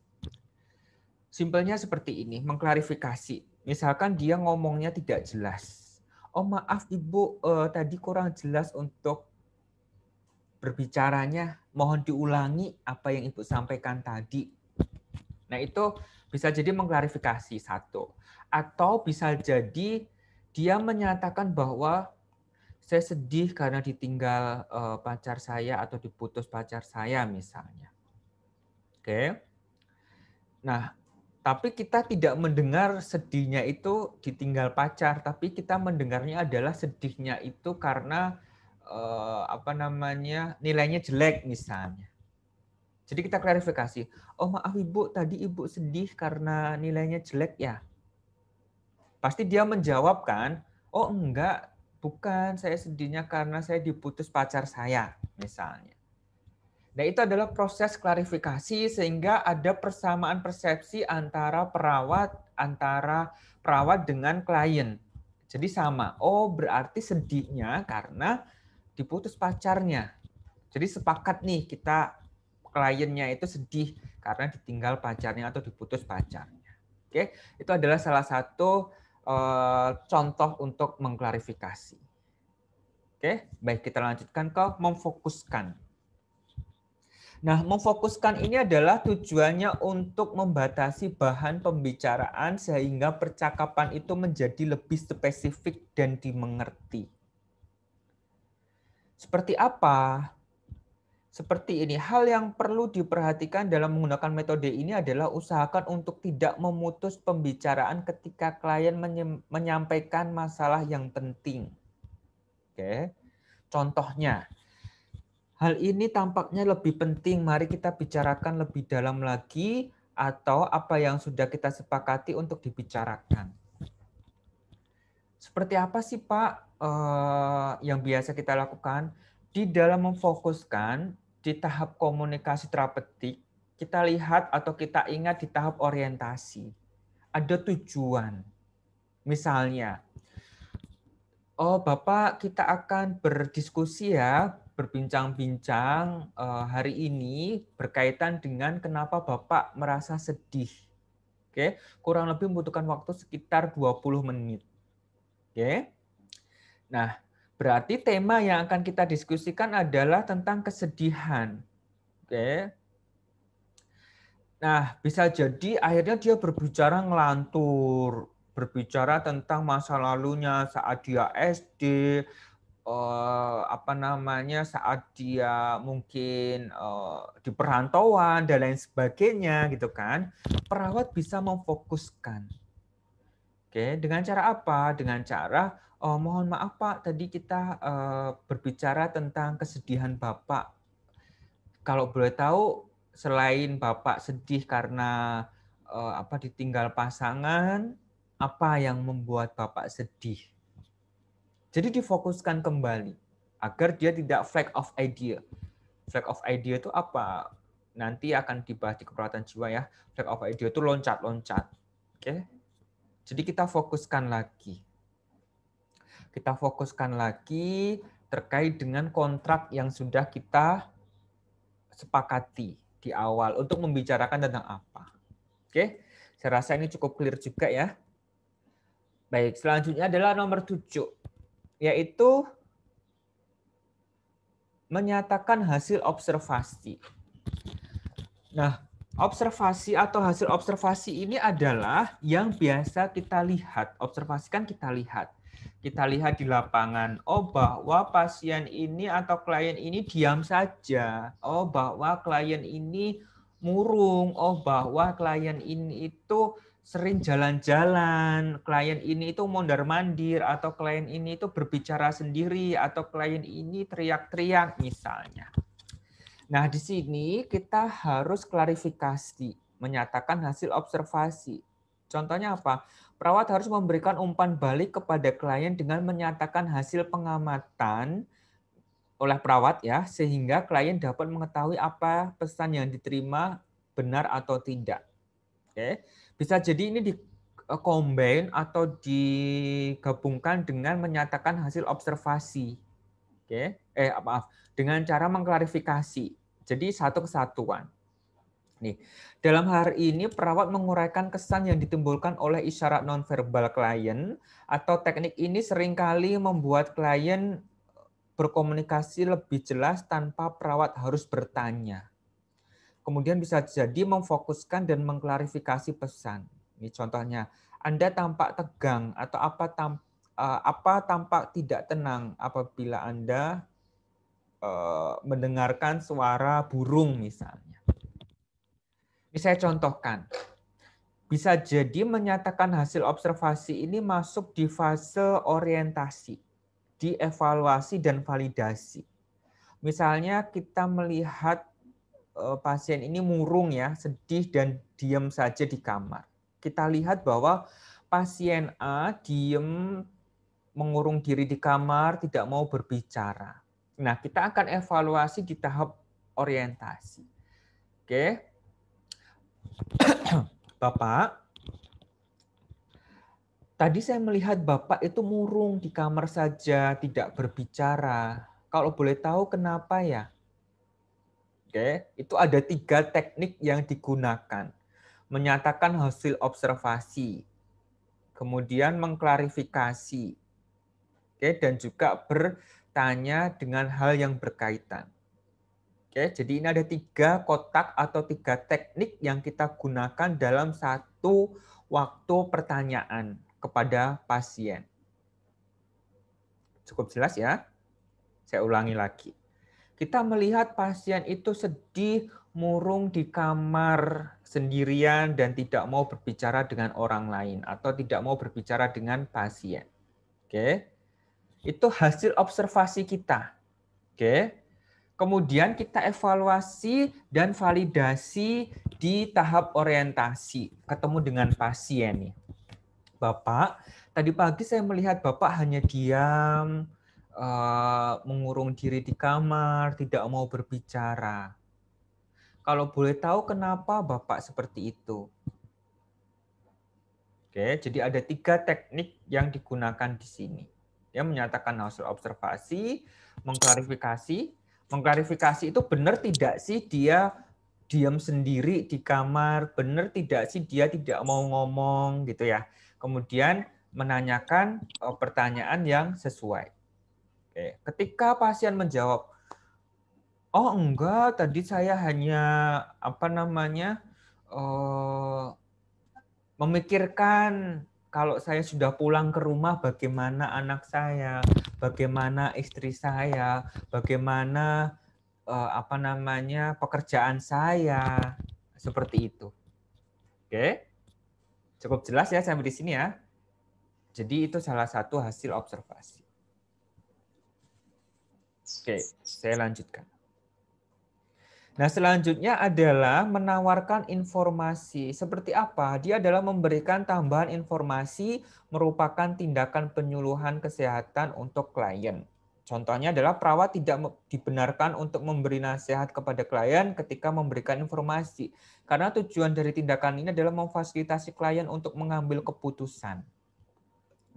Simpelnya seperti ini, mengklarifikasi. Misalkan dia ngomongnya tidak jelas. Oh maaf Ibu, tadi kurang jelas untuk berbicaranya. Mohon diulangi apa yang Ibu sampaikan tadi. Nah itu bisa jadi mengklarifikasi satu. Atau bisa jadi dia menyatakan bahwa saya sedih karena ditinggal pacar saya atau diputus pacar saya misalnya. Oke. Nah, tapi kita tidak mendengar sedihnya itu ditinggal pacar, tapi kita mendengarnya adalah sedihnya itu karena nilainya jelek misalnya. Jadi kita klarifikasi. Oh maaf Ibu, tadi Ibu sedih karena nilainya jelek ya? Pasti dia menjawab kan, oh enggak, bukan, saya sedihnya karena saya diputus pacar saya misalnya. Nah, itu adalah proses klarifikasi sehingga ada persamaan persepsi antara perawat dengan klien. Jadi sama. Oh, berarti sedihnya karena diputus pacarnya. Jadi sepakat nih kita kliennya itu sedih karena ditinggal pacarnya atau diputus pacarnya. Oke, itu adalah salah satu contoh untuk mengklarifikasi. Oke, baik kita lanjutkan ke memfokuskan. Nah, memfokuskan ini adalah tujuannya untuk membatasi bahan pembicaraan sehingga percakapan itu menjadi lebih spesifik dan dimengerti. Seperti apa? Seperti ini, hal yang perlu diperhatikan dalam menggunakan metode ini adalah usahakan untuk tidak memutus pembicaraan ketika klien menyampaikan masalah yang penting. Oke. Contohnya, hal ini tampaknya lebih penting, mari kita bicarakan lebih dalam lagi atau apa yang sudah kita sepakati untuk dibicarakan. Seperti apa sih Pak yang biasa kita lakukan? Di dalam memfokuskan di tahap komunikasi terapeutik, kita lihat atau kita ingat di tahap orientasi. Ada tujuan. Misalnya, oh Bapak kita akan berdiskusi ya, berbincang-bincang hari ini berkaitan dengan kenapa Bapak merasa sedih. Oke, kurang lebih membutuhkan waktu sekitar 20 menit. Oke. Nah, berarti tema yang akan kita diskusikan adalah tentang kesedihan. Oke. Nah, bisa jadi akhirnya dia berbicara ngelantur, berbicara tentang masa lalunya saat dia SD, saat dia mungkin di perantauan dan lain sebagainya gitu kan. Perawat bisa memfokuskan. Oke, dengan cara apa? Dengan cara mohon maaf Pak, tadi kita berbicara tentang kesedihan Bapak. Kalau boleh tahu selain Bapak sedih karena ditinggal pasangan, apa yang membuat Bapak sedih? Jadi difokuskan kembali agar dia tidak flag of idea. Flag of idea itu apa? Nanti akan dibahas di keperawatan jiwa ya. Flag of idea itu loncat-loncat. Oke. Jadi kita fokuskan lagi. Kita fokuskan lagi terkait dengan kontrak yang sudah kita sepakati di awal untuk membicarakan tentang apa. Oke. Saya rasa ini cukup clear juga ya. Baik, selanjutnya adalah nomor 7. Yaitu menyatakan hasil observasi. Nah, observasi atau hasil observasi ini adalah yang biasa kita lihat. Observasi kan kita lihat. Kita lihat di lapangan, oh bahwa pasien ini atau klien ini diam saja. Oh bahwa klien ini murung. Oh bahwa klien ini itu sering jalan-jalan, klien ini itu mondar-mandir, atau klien ini itu berbicara sendiri, atau klien ini teriak-teriak misalnya. Nah, di sini kita harus klarifikasi, menyatakan hasil observasi. Contohnya apa? Perawat harus memberikan umpan balik kepada klien dengan menyatakan hasil pengamatan oleh perawat ya, sehingga klien dapat mengetahui apa pesan yang diterima benar atau tidak. Oke. Bisa jadi ini combine atau digabungkan dengan menyatakan hasil observasi. Oke, maaf, dengan cara mengklarifikasi. Jadi satu kesatuan. Nih, dalam hari ini perawat menguraikan kesan yang ditimbulkan oleh isyarat nonverbal klien atau teknik ini seringkali membuat klien berkomunikasi lebih jelas tanpa perawat harus bertanya. Kemudian bisa jadi memfokuskan dan mengklarifikasi pesan. Ini contohnya, Anda tampak tegang atau apa tampak tidak tenang apabila Anda mendengarkan suara burung misalnya. Ini saya contohkan. Bisa jadi menyatakan hasil observasi ini masuk di fase orientasi, di evaluasi dan validasi. Misalnya kita melihat pasien ini murung ya, sedih dan diam saja di kamar. Kita lihat bahwa pasien A diam mengurung diri di kamar, tidak mau berbicara. Nah, kita akan evaluasi di tahap orientasi. Oke. Bapak, tadi saya melihat Bapak itu murung di kamar saja, tidak berbicara. Kalau boleh tahu kenapa ya? Oke, itu ada 3 teknik yang digunakan. Menyatakan hasil observasi, kemudian mengklarifikasi, oke, dan juga bertanya dengan hal yang berkaitan. Oke, jadi ini ada 3 kotak atau 3 teknik yang kita gunakan dalam satu waktu pertanyaan kepada pasien. Cukup jelas ya? Saya ulangi lagi. Kita melihat pasien itu sedih, murung di kamar sendirian dan tidak mau berbicara dengan orang lain atau tidak mau berbicara dengan pasien. Oke. Itu hasil observasi kita. Oke. Kemudian kita evaluasi dan validasi di tahap orientasi, ketemu dengan pasien nih. Bapak, tadi pagi saya melihat Bapak hanya diam, mengurung diri di kamar, tidak mau berbicara. Kalau boleh tahu kenapa Bapak seperti itu? Oke, jadi ada 3 teknik yang digunakan di sini. Ya, menyatakan hasil observasi, mengklarifikasi. Mengklarifikasi itu benar tidak sih dia diam sendiri di kamar, benar tidak sih dia tidak mau ngomong gitu ya. Kemudian menanyakan pertanyaan yang sesuai. Oke, ketika pasien menjawab, oh enggak, tadi saya hanya memikirkan kalau saya sudah pulang ke rumah bagaimana anak saya, bagaimana istri saya, bagaimana pekerjaan saya, seperti itu. Oke, cukup jelas ya sampai di sini ya. Jadi itu salah satu hasil observasi. Oke, saya lanjutkan. Nah, selanjutnya adalah menawarkan informasi. Seperti apa? Dia adalah memberikan tambahan informasi merupakan tindakan penyuluhan kesehatan untuk klien. Contohnya adalah perawat tidak dibenarkan untuk memberi nasihat kepada klien ketika memberikan informasi. Karena tujuan dari tindakan ini adalah memfasilitasi klien untuk mengambil keputusan.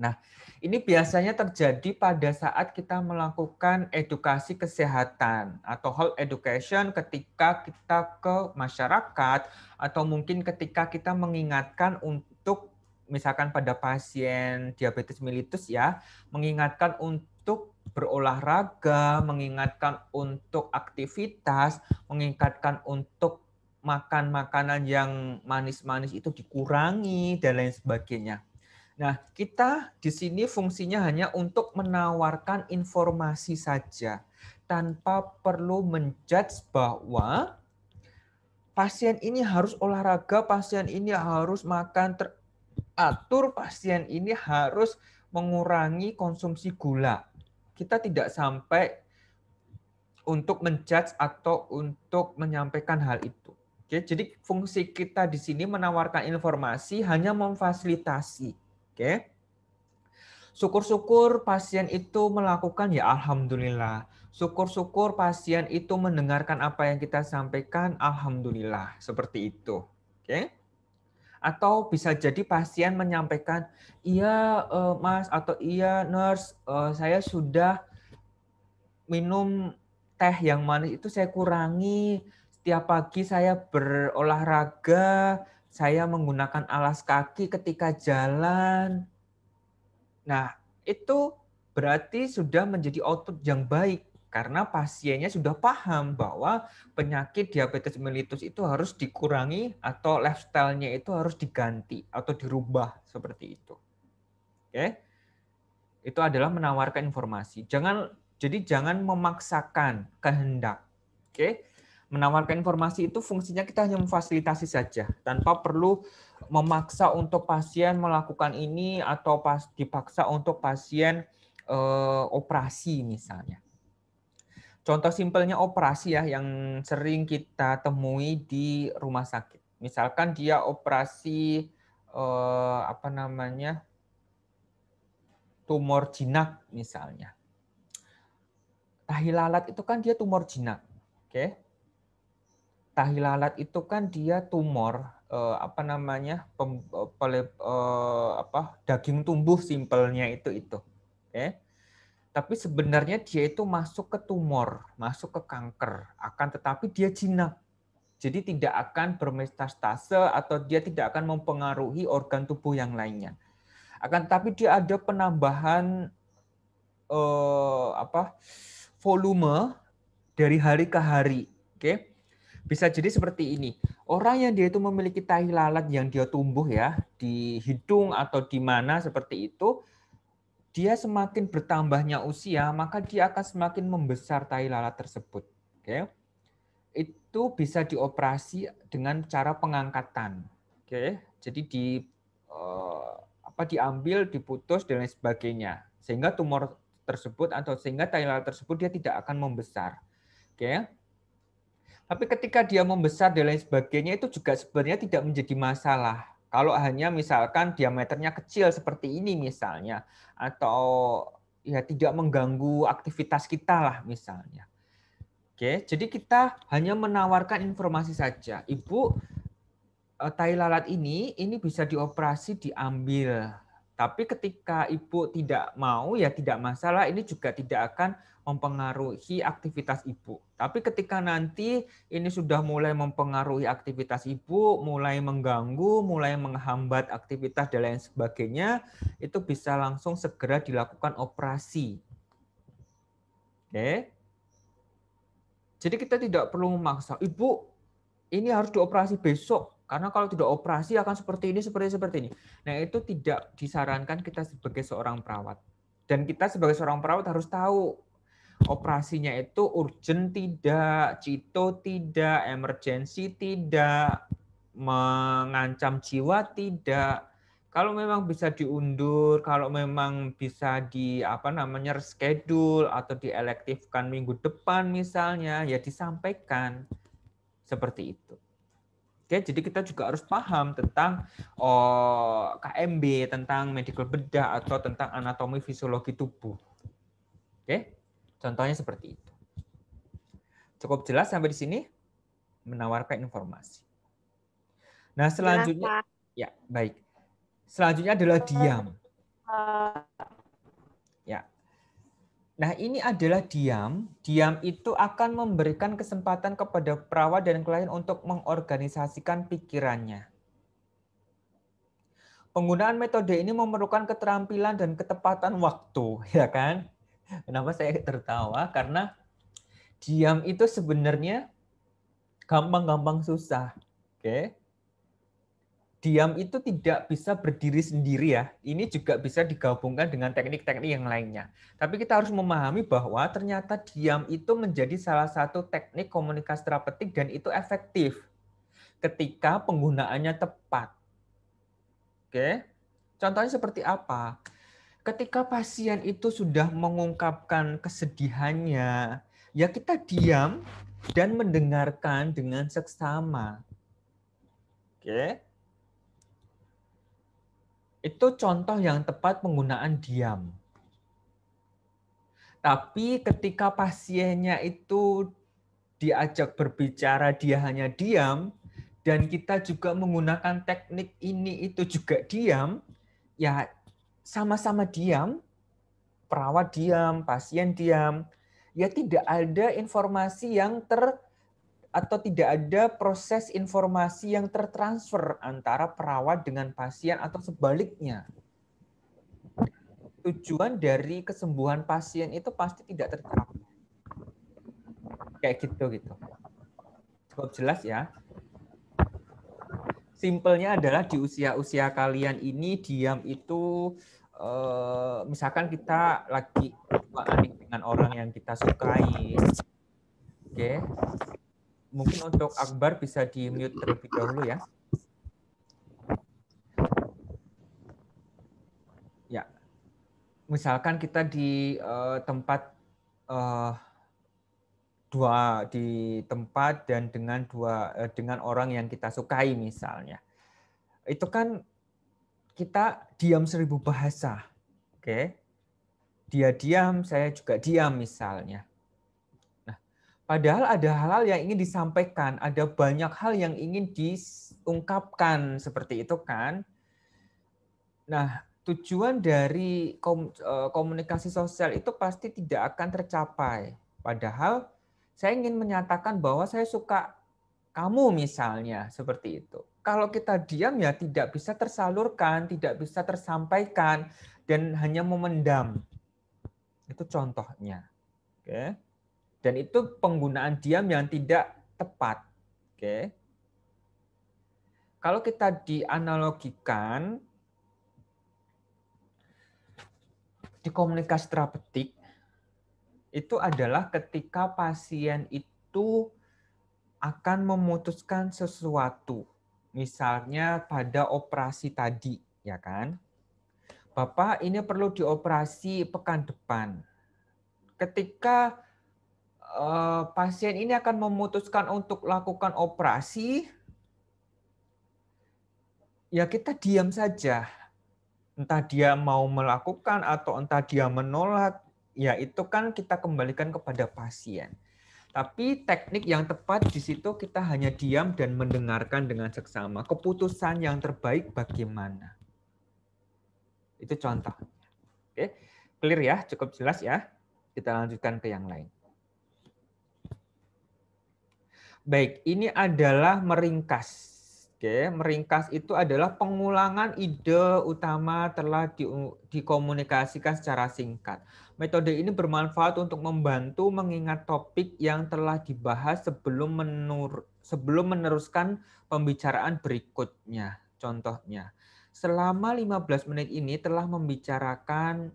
Nah, ini biasanya terjadi pada saat kita melakukan edukasi kesehatan atau health education ketika kita ke masyarakat atau mungkin ketika kita mengingatkan untuk misalkan pada pasien diabetes mellitus ya, mengingatkan untuk berolahraga, mengingatkan untuk aktivitas, mengingatkan untuk makan makanan yang manis-manis itu dikurangi dan lain sebagainya. Nah, kita di sini fungsinya hanya untuk menawarkan informasi saja, tanpa perlu menjudge bahwa pasien ini harus olahraga, pasien ini harus makan teratur, pasien ini harus mengurangi konsumsi gula. Kita tidak sampai untuk menjudge atau untuk menyampaikan hal itu. Oke, jadi fungsi kita di sini menawarkan informasi, hanya memfasilitasi. Oke. Syukur-syukur pasien itu melakukan ya alhamdulillah. Syukur-syukur pasien itu mendengarkan apa yang kita sampaikan, alhamdulillah. Seperti itu. Oke. Atau bisa jadi pasien menyampaikan, iya Mas atau iya nurse, saya sudah minum teh yang manis itu saya kurangi. Setiap pagi saya berolahraga, saya menggunakan alas kaki ketika jalan. Nah, itu berarti sudah menjadi output yang baik karena pasiennya sudah paham bahwa penyakit diabetes mellitus itu harus dikurangi atau lifestyle-nya itu harus diganti atau dirubah seperti itu. Oke? Itu adalah menawarkan informasi. Jadi jangan memaksakan kehendak. Oke? Menawarkan informasi itu fungsinya kita hanya memfasilitasi saja tanpa perlu memaksa untuk pasien melakukan ini atau dipaksa untuk pasien operasi misalnya. Contoh simpelnya operasi ya yang sering kita temui di rumah sakit. Misalkan dia operasi tumor jinak misalnya. Tahi lalat itu kan dia tumor jinak. Oke. Tahi lalat itu kan dia tumor daging tumbuh simpelnya itu. Oke. Tapi sebenarnya dia itu masuk ke tumor, masuk ke kanker. Akan tetapi dia jinak. Jadi tidak akan bermetastase atau dia tidak akan mempengaruhi organ tubuh yang lainnya. Akan tetapi dia ada penambahan volume dari hari ke hari. Oke. Bisa jadi seperti ini. Orang yang dia itu memiliki tahi lalat yang dia tumbuh ya di hidung atau di mana seperti itu, dia semakin bertambahnya usia, maka dia akan semakin membesar tahi lalat tersebut. Oke. Itu bisa dioperasi dengan cara pengangkatan. Oke. Jadi diambil, diputus dan lain sebagainya. Sehingga tumor tersebut atau sehingga tahi lalat tersebut dia tidak akan membesar. Oke. Tapi ketika dia membesar dan lain sebagainya itu juga sebenarnya tidak menjadi masalah. Kalau hanya misalkan diameternya kecil seperti ini misalnya, atau ya tidak mengganggu aktivitas kita lah misalnya. Oke, jadi kita hanya menawarkan informasi saja. Ibu, tahi lalat ini bisa dioperasi diambil. Tapi ketika ibu tidak mau ya tidak masalah, ini juga tidak akan mempengaruhi aktivitas ibu. Tapi ketika nanti ini sudah mulai mempengaruhi aktivitas ibu, mulai mengganggu, mulai menghambat aktivitas dan lain sebagainya, itu bisa langsung segera dilakukan operasi. Oke. Jadi kita tidak perlu memaksa, ibu ini harus dioperasi besok. Karena kalau tidak operasi akan seperti ini. Nah, itu tidak disarankan kita sebagai seorang perawat. Dan kita sebagai seorang perawat harus tahu operasinya itu urgent tidak, cito tidak, emergency tidak, mengancam jiwa tidak. Kalau memang bisa diundur, kalau memang bisa reschedule atau dielektifkan minggu depan misalnya, ya disampaikan seperti itu. Oke, jadi kita juga harus paham tentang KMB, tentang medical bedah atau tentang anatomi fisiologi tubuh. Oke, contohnya seperti itu. Cukup jelas sampai di sini? Menawarkan informasi. Nah, selanjutnya, ya baik. Selanjutnya adalah diam. Ya. Nah, ini adalah diam. Diam itu akan memberikan kesempatan kepada perawat dan klien untuk mengorganisasikan pikirannya. Penggunaan metode ini memerlukan keterampilan dan ketepatan waktu, ya kan? Kenapa saya tertawa? Karena diam itu sebenarnya gampang-gampang susah. Oke. Diam itu tidak bisa berdiri sendiri ya. Ini juga bisa digabungkan dengan teknik-teknik yang lainnya. Tapi kita harus memahami bahwa ternyata diam itu menjadi salah satu teknik komunikasi terapeutik dan itu efektif ketika penggunaannya tepat. Oke. Contohnya seperti apa? Ketika pasien itu sudah mengungkapkan kesedihannya, ya kita diam dan mendengarkan dengan seksama. Oke. Itu contoh yang tepat penggunaan diam. Tapi ketika pasiennya itu diajak berbicara, dia hanya diam, dan kita juga menggunakan teknik ini itu juga diam, ya sama-sama diam, perawat diam, pasien diam, ya tidak ada informasi yang atau tidak ada proses informasi yang tertransfer antara perawat dengan pasien atau sebaliknya. Tujuan dari kesembuhan pasien itu pasti tidak tercapai. Kayak gitu. Cukup jelas ya. Simpelnya adalah di usia-usia kalian ini diam itu misalkan kita lagi aneh dengan orang yang kita sukai. Oke. Mungkin untuk Akbar bisa di-mute terlebih dahulu ya. Ya. Misalkan kita di tempat dan dengan orang yang kita sukai misalnya. Itu kan kita diam 1000 bahasa. Oke. Dia diam, saya juga diam misalnya. Nah, padahal ada hal-hal yang ingin disampaikan, ada banyak hal yang ingin diungkapkan seperti itu kan. Nah, tujuan dari komunikasi sosial itu pasti tidak akan tercapai. Padahal saya ingin menyatakan bahwa saya suka kamu misalnya, seperti itu. Kalau kita diam ya tidak bisa tersalurkan, tidak bisa tersampaikan, dan hanya memendam. Itu contohnya. Oke. Dan itu penggunaan diam yang tidak tepat. Oke. Kalau kita dianalogikan, di komunikasi terapeutik, itu adalah ketika pasien itu akan memutuskan sesuatu. Misalnya pada operasi tadi, ya kan? Bapak, ini perlu dioperasi pekan depan. Ketika pasien ini akan memutuskan untuk lakukan operasi, ya kita diam saja. Entah dia mau melakukan atau entah dia menolak, ya itu kan kita kembalikan kepada pasien. Tapi teknik yang tepat di situ kita hanya diam dan mendengarkan dengan seksama. Keputusan yang terbaik bagaimana? Itu contoh. Oke, clear ya, cukup jelas ya. Kita lanjutkan ke yang lain. Baik, ini adalah meringkas. Oke, meringkas itu adalah pengulangan ide utama telah dikomunikasikan secara singkat. Metode ini bermanfaat untuk membantu mengingat topik yang telah dibahas sebelum meneruskan pembicaraan berikutnya. Contohnya, selama 15 menit ini telah membicarakan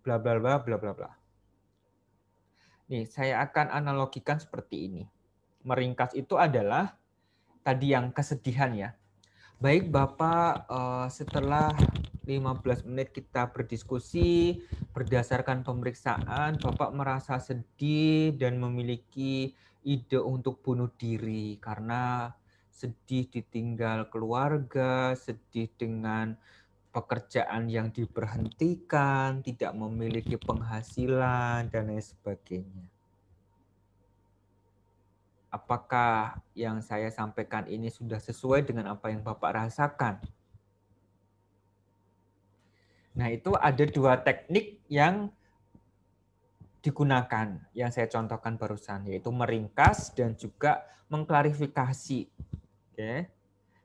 bla bla bla bla bla bla. Nih, saya akan analogikan seperti ini. Meringkas itu adalah tadi yang kesedihan ya. Baik Bapak, setelah 15 menit kita berdiskusi, berdasarkan pemeriksaan, Bapak merasa sedih dan memiliki ide untuk bunuh diri karena sedih ditinggal keluarga, sedih dengan pekerjaan yang diberhentikan, tidak memiliki penghasilan, dan lain sebagainya. Apakah yang saya sampaikan ini sudah sesuai dengan apa yang Bapak rasakan? Nah, itu ada dua teknik yang digunakan, yang saya contohkan barusan, yaitu meringkas dan juga mengklarifikasi. Oke.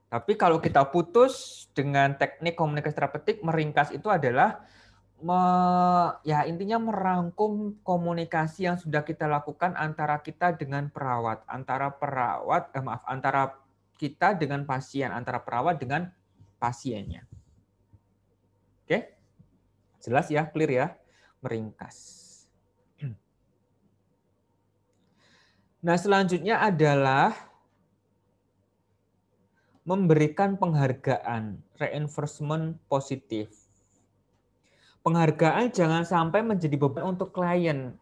Tapi kalau kita putus dengan teknik komunikasi terapeutik, meringkas itu adalah intinya merangkum komunikasi yang sudah kita lakukan antara kita dengan perawat, antara kita dengan pasien, antara perawat dengan pasiennya. Oke? Jelas ya, clear ya? Meringkas. Nah, selanjutnya adalah memberikan penghargaan, reinforcement positif. Penghargaan jangan sampai menjadi beban untuk klien.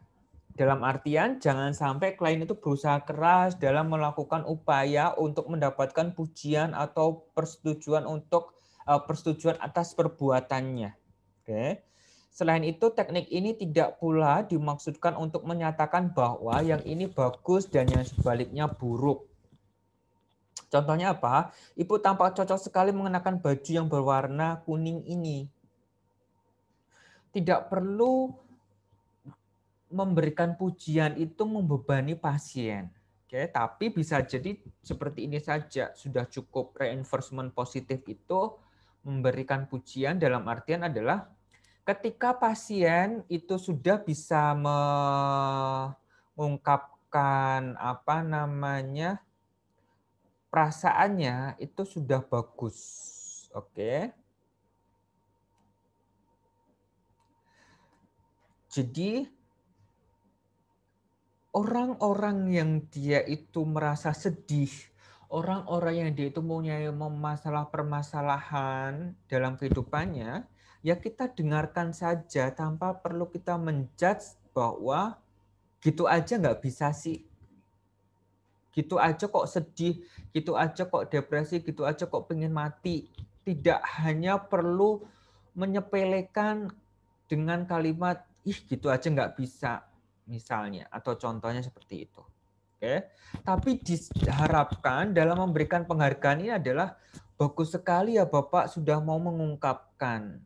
Dalam artian, jangan sampai klien itu berusaha keras dalam melakukan upaya untuk mendapatkan pujian atau persetujuan atas perbuatannya. Oke. Selain itu, teknik ini tidak pula dimaksudkan untuk menyatakan bahwa yang ini bagus dan yang sebaliknya buruk. Contohnya apa? Ibu tampak cocok sekali mengenakan baju yang berwarna kuning ini. Tidak perlu memberikan pujian itu membebani pasien. Oke, tapi bisa jadi seperti ini saja. Sudah cukup reinforcement positif itu memberikan pujian dalam artian adalah ketika pasien itu sudah bisa mengungkapkan perasaannya itu sudah bagus. Oke. Jadi orang-orang yang dia itu merasa sedih, orang-orang yang dia itu mempunyai permasalahan dalam kehidupannya, ya kita dengarkan saja tanpa perlu kita menjudge bahwa gitu aja nggak bisa sih. Gitu aja kok sedih, gitu aja kok depresi, gitu aja kok pengen mati. Tidak hanya perlu menyepelekan dengan kalimat, ih gitu aja nggak bisa, misalnya. Atau contohnya seperti itu. Oke. Tapi diharapkan dalam memberikan penghargaan ini adalah, bagus sekali ya Bapak sudah mau mengungkapkan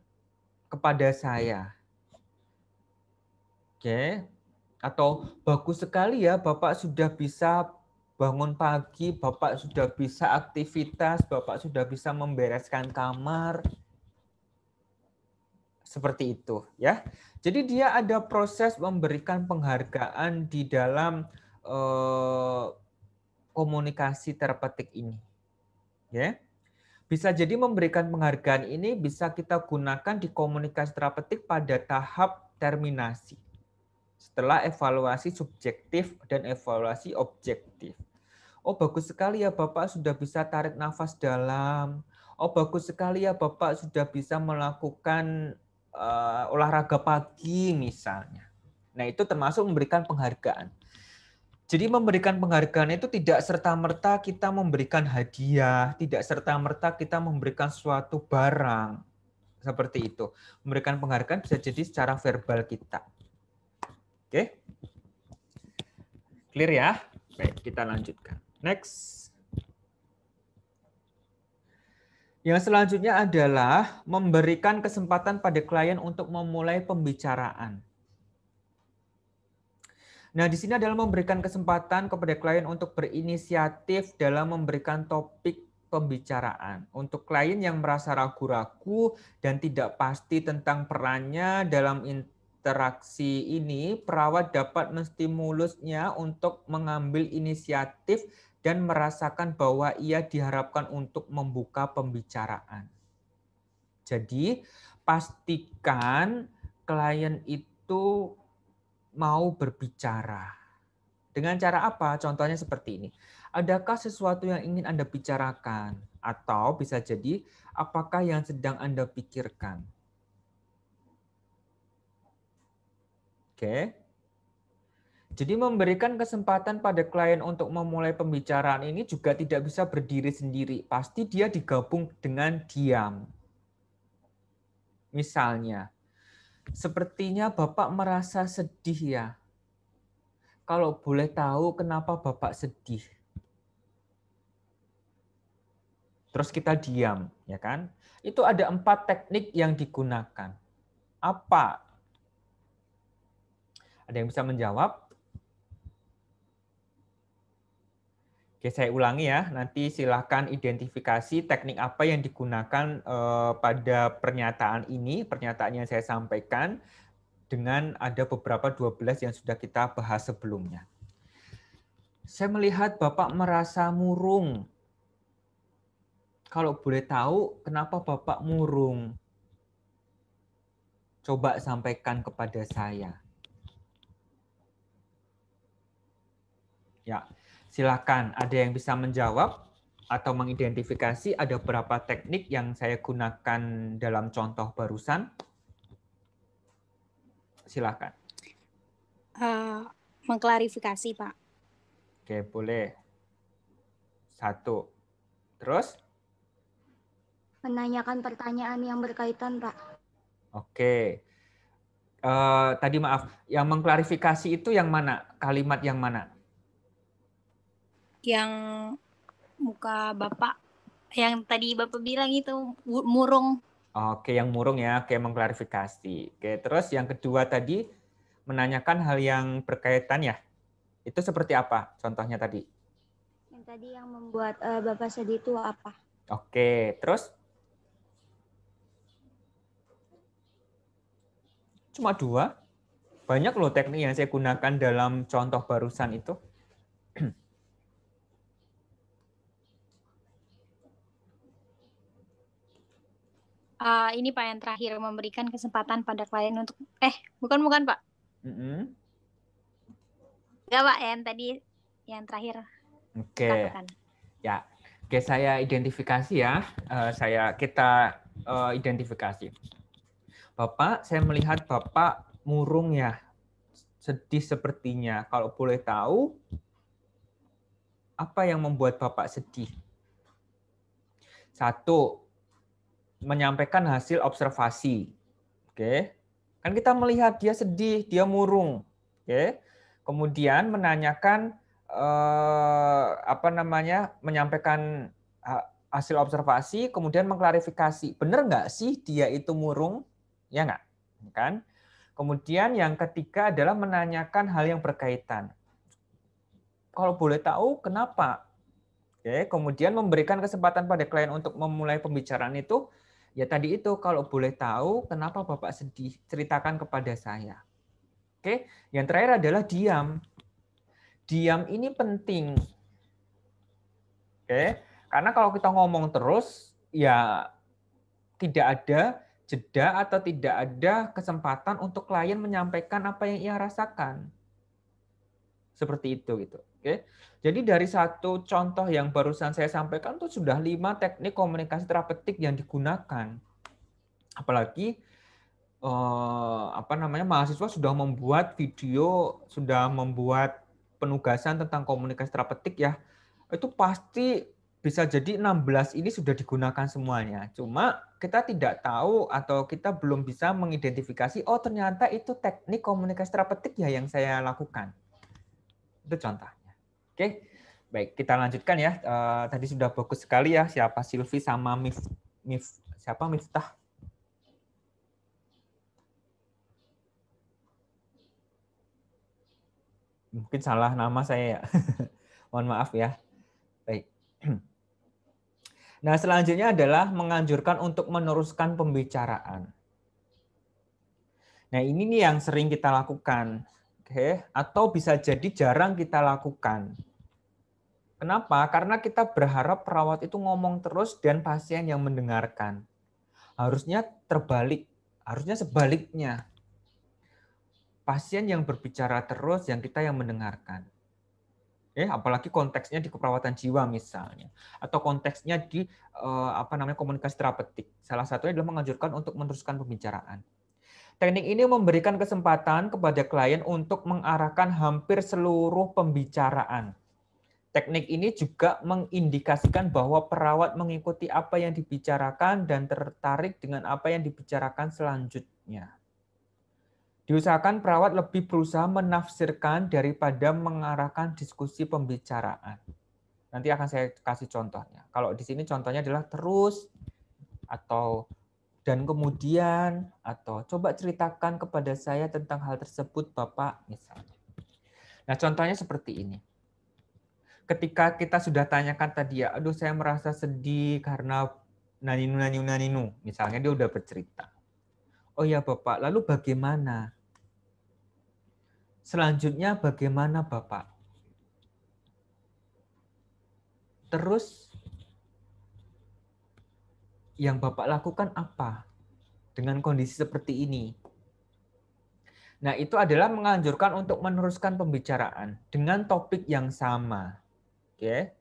kepada saya. Oke. Atau bagus sekali ya Bapak sudah bisa bangun pagi, Bapak sudah bisa aktivitas, Bapak sudah bisa membereskan kamar. Seperti itu ya. Jadi dia ada proses memberikan penghargaan di dalam komunikasi terapeutik ini. Ya. Bisa jadi memberikan penghargaan ini bisa kita gunakan di komunikasi terapeutik pada tahap terminasi. Setelah evaluasi subjektif dan evaluasi objektif. Oh, bagus sekali ya Bapak sudah bisa tarik nafas dalam. Oh, bagus sekali ya Bapak sudah bisa melakukan olahraga pagi misalnya. Nah, itu termasuk memberikan penghargaan. Jadi memberikan penghargaan itu tidak serta-merta kita memberikan hadiah, tidak serta-merta kita memberikan suatu barang. Seperti itu. Memberikan penghargaan bisa jadi secara verbal kita. Oke? Clear ya? Baik, kita lanjutkan. Next. Yang selanjutnya adalah memberikan kesempatan pada klien untuk memulai pembicaraan. Nah, di sini adalah memberikan kesempatan kepada klien untuk berinisiatif dalam memberikan topik pembicaraan. Untuk klien yang merasa ragu-ragu dan tidak pasti tentang perannya dalam interaksi ini, perawat dapat menstimulusnya untuk mengambil inisiatif dan merasakan bahwa ia diharapkan untuk membuka pembicaraan. Jadi, pastikan klien itu mau berbicara. Dengan cara apa? Contohnya seperti ini. Adakah sesuatu yang ingin Anda bicarakan? Atau bisa jadi, apakah yang sedang Anda pikirkan? Oke. Jadi memberikan kesempatan pada klien untuk memulai pembicaraan ini juga tidak bisa berdiri sendiri. Pasti dia digabung dengan diam. Misalnya, sepertinya Bapak merasa sedih ya. Kalau boleh tahu kenapa Bapak sedih? Terus kita diam, ya kan? Itu ada 4 teknik yang digunakan. Apa? Ada yang bisa menjawab? Oke, saya ulangi ya. Nanti silakan identifikasi teknik apa yang digunakan pada pernyataan ini, pernyataan yang saya sampaikan, dengan ada beberapa 12 yang sudah kita bahas sebelumnya. Saya melihat Bapak merasa murung. Kalau boleh tahu, kenapa Bapak murung? Coba sampaikan kepada saya. Ya, silakan. Ada yang bisa menjawab atau mengidentifikasi ada berapa teknik yang saya gunakan dalam contoh barusan? Silakan.
Mengklarifikasi, Pak.
Oke, boleh. 1. Terus?
Menanyakan pertanyaan yang berkaitan, Pak.
Oke. Tadi maaf, yang mengklarifikasi itu yang mana? Kalimat yang mana?
Yang muka Bapak yang tadi Bapak bilang itu murung.
Oke, yang murung ya. Oke, mengklarifikasi. Oke, terus yang kedua tadi menanyakan hal yang berkaitan ya. Itu seperti apa contohnya tadi?
Yang tadi yang membuat Bapak sedih itu apa?
Oke, terus cuma 2. Banyak loh teknik yang saya gunakan dalam contoh barusan itu.
Ini Pak yang terakhir, memberikan kesempatan pada klien untuk bukan Pak. Enggak Pak, yang tadi yang terakhir.
Oke.
Lakukan.
Ya. Oke, saya identifikasi ya. Kita identifikasi. Bapak, saya melihat Bapak murung ya. Sedih sepertinya. Kalau boleh tahu, apa yang membuat Bapak sedih? 1, menyampaikan hasil observasi. Oke. Kan kita melihat dia sedih, dia murung. Oke. Kemudian menanyakan menyampaikan hasil observasi, kemudian mengklarifikasi. Benar nggak sih dia itu murung? Ya nggak? Kan? Kemudian yang ketiga adalah menanyakan hal yang berkaitan. Kalau boleh tahu, kenapa? Oke, kemudian memberikan kesempatan pada klien untuk memulai pembicaraan itu, ya tadi itu, kalau boleh tahu, kenapa Bapak sedih? Ceritakan kepada saya. Oke, yang terakhir adalah diam. Diam ini penting. Oke, karena kalau kita ngomong terus, ya tidak ada jeda atau tidak ada kesempatan untuk klien menyampaikan apa yang ia rasakan. Seperti itu gitu. Oke. Jadi dari satu contoh yang barusan saya sampaikan itu sudah 5 teknik komunikasi terapeutik yang digunakan. Apalagi mahasiswa sudah membuat video, sudah membuat penugasan tentang komunikasi terapeutik ya. Itu pasti bisa jadi 16 ini sudah digunakan semuanya. Cuma kita tidak tahu atau kita belum bisa mengidentifikasi, oh ternyata itu teknik komunikasi terapeutik ya yang saya lakukan. Itu contohnya. Oke, baik kita lanjutkan ya. Tadi sudah bagus sekali ya siapa Silvi sama Miftah. Mungkin salah nama saya ya. Mohon maaf ya. Baik. Nah, selanjutnya adalah menganjurkan untuk meneruskan pembicaraan. Nah, ini nih yang sering kita lakukan. Oke, atau bisa jadi jarang kita lakukan. Kenapa? Karena kita berharap perawat itu ngomong terus dan pasien yang mendengarkan. Harusnya terbalik, harusnya sebaliknya. Pasien yang berbicara terus, yang kita yang mendengarkan. Apalagi konteksnya di keperawatan jiwa misalnya, atau konteksnya di komunikasi terapeutik. Salah satunya adalah menganjurkan untuk meneruskan pembicaraan. Teknik ini memberikan kesempatan kepada klien untuk mengarahkan hampir seluruh pembicaraan. Teknik ini juga mengindikasikan bahwa perawat mengikuti apa yang dibicarakan dan tertarik dengan apa yang dibicarakan selanjutnya. Diusahakan perawat lebih berusaha menafsirkan daripada mengarahkan diskusi pembicaraan. Nanti akan saya kasih contohnya. Kalau di sini contohnya adalah terus, atau dan kemudian, atau coba ceritakan kepada saya tentang hal tersebut Bapak, misalnya. Nah, contohnya seperti ini. Ketika kita sudah tanyakan tadi ya, aduh saya merasa sedih karena naninu, misalnya dia udah bercerita. Oh ya Bapak, lalu bagaimana? Selanjutnya bagaimana Bapak? Terus yang Bapak lakukan apa dengan kondisi seperti ini? Nah, itu adalah menganjurkan untuk meneruskan pembicaraan dengan topik yang sama. Oke.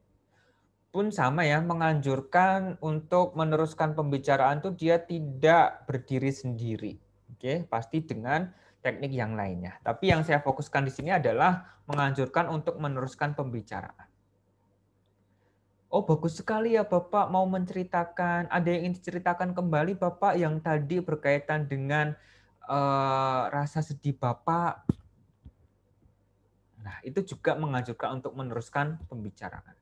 Pun sama ya, menganjurkan untuk meneruskan pembicaraan itu dia tidak berdiri sendiri. Oke, pasti dengan teknik yang lainnya. Tapi yang saya fokuskan di sini adalah menganjurkan untuk meneruskan pembicaraan. Oh, bagus sekali ya Bapak mau menceritakan. Ada yang ingin diceritakan kembali Bapak yang tadi berkaitan dengan rasa sedih Bapak. Nah, itu juga menganjurkan untuk meneruskan pembicaraan.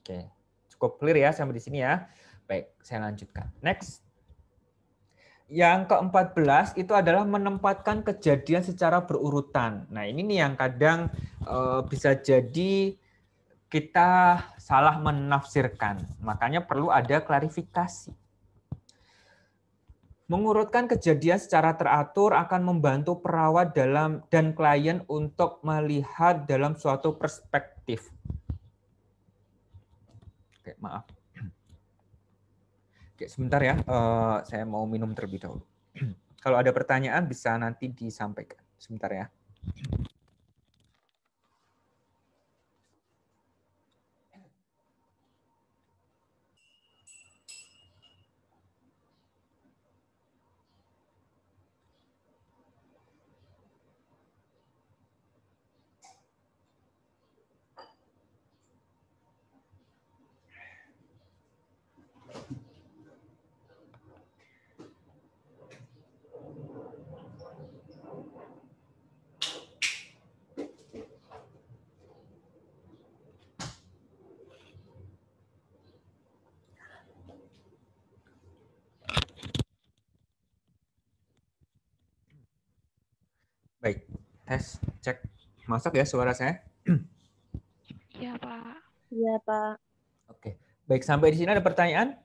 Oke, cukup clear ya sampai di sini ya. Baik, saya lanjutkan. Next. Yang ke-14 itu adalah menempatkan kejadian secara berurutan. Nah, ini nih yang kadang bisa jadi kita salah menafsirkan. Makanya perlu ada klarifikasi. Mengurutkan kejadian secara teratur akan membantu perawat dan klien untuk melihat dalam suatu perspektif. Oke, maaf. Oke, sebentar ya, saya mau minum terlebih dahulu. Kalau ada pertanyaan bisa nanti disampaikan. Sebentar ya. Baik, tes, cek. Masuk ya suara saya?
Iya, Pak.
Iya, Pak.
Oke. Baik, sampai di sini ada pertanyaan?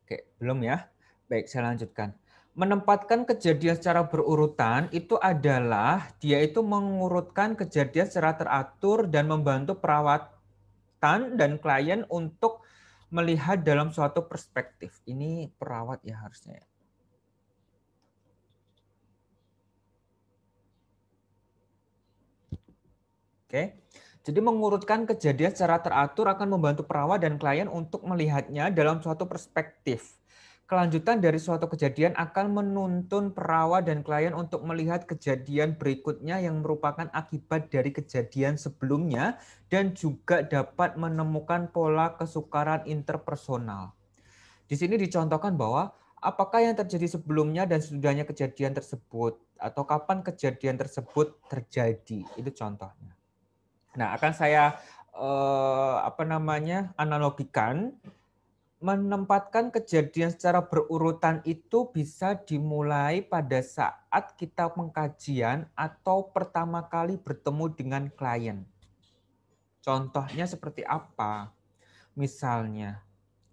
Oke, belum ya? Baik, saya lanjutkan. Menempatkan kejadian secara berurutan itu adalah dia itu mengurutkan kejadian secara teratur dan membantu perawatan dan klien untuk melihat dalam suatu perspektif. Ini perawat ya harusnya. Oke. Jadi mengurutkan kejadian secara teratur akan membantu perawat dan klien untuk melihatnya dalam suatu perspektif. Kelanjutan dari suatu kejadian akan menuntun perawat dan klien untuk melihat kejadian berikutnya yang merupakan akibat dari kejadian sebelumnya dan juga dapat menemukan pola kesukaran interpersonal. Di sini dicontohkan bahwa apakah yang terjadi sebelumnya dan sesudahnya kejadian tersebut atau kapan kejadian tersebut terjadi. Itu contohnya. Nah, akan saya analogikan. Menempatkan kejadian secara berurutan itu bisa dimulai pada saat kita pengkajian atau pertama kali bertemu dengan klien. Contohnya seperti apa? Misalnya,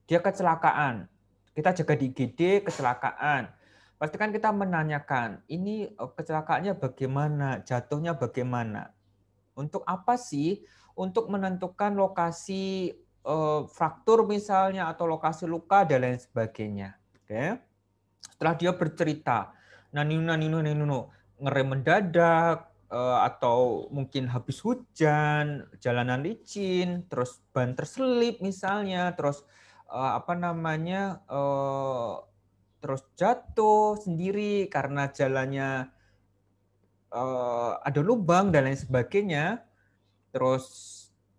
dia kecelakaan. Kita jaga di IGD, kecelakaan. Pasti kan kita menanyakan, ini kecelakaannya bagaimana, jatuhnya bagaimana. Untuk apa sih? Untuk menentukan lokasi fraktur misalnya atau lokasi luka dan lain sebagainya. Oke. Setelah dia bercerita, naninu ngerem mendadak atau mungkin habis hujan, jalanan licin, terus ban terselip misalnya, terus terus jatuh sendiri karena jalannya ada lubang dan lain sebagainya. Terus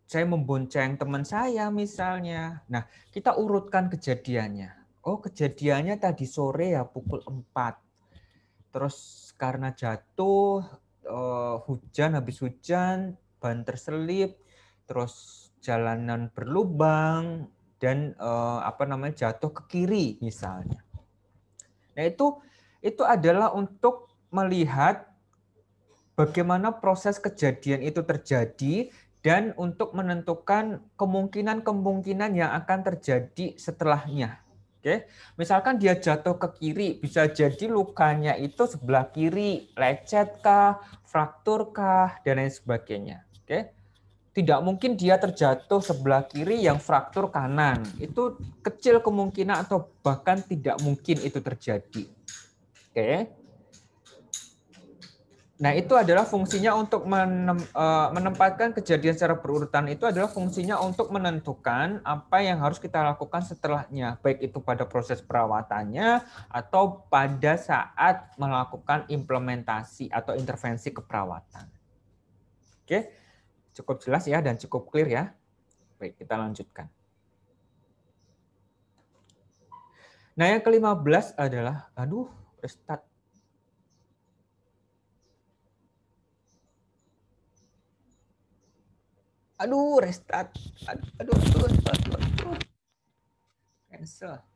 saya membonceng teman saya misalnya. Nah, kita urutkan kejadiannya. Oh, kejadiannya tadi sore ya pukul 4. Terus karena jatuh, hujan, habis hujan, ban terselip, terus jalanan berlubang, dan jatuh ke kiri misalnya. Nah, itu adalah untuk melihat bagaimana proses kejadian itu terjadi dan untuk menentukan kemungkinan-kemungkinan yang akan terjadi setelahnya. Oke, misalkan dia jatuh ke kiri, bisa jadi lukanya itu sebelah kiri, lecet kah, fraktur kah, dan lain sebagainya. Oke, tidak mungkin dia terjatuh sebelah kiri yang fraktur kanan. Itu kecil kemungkinan atau bahkan tidak mungkin itu terjadi. Oke. Nah, itu adalah fungsinya untuk menempatkan kejadian secara berurutan, itu adalah fungsinya untuk menentukan apa yang harus kita lakukan setelahnya, baik itu pada proses perawatannya atau pada saat melakukan implementasi atau intervensi keperawatan. Oke, cukup jelas ya dan cukup clear ya. Baik, kita lanjutkan. Nah, yang ke-15 adalah, restart. Aduh, restart. Aduh. Cancel.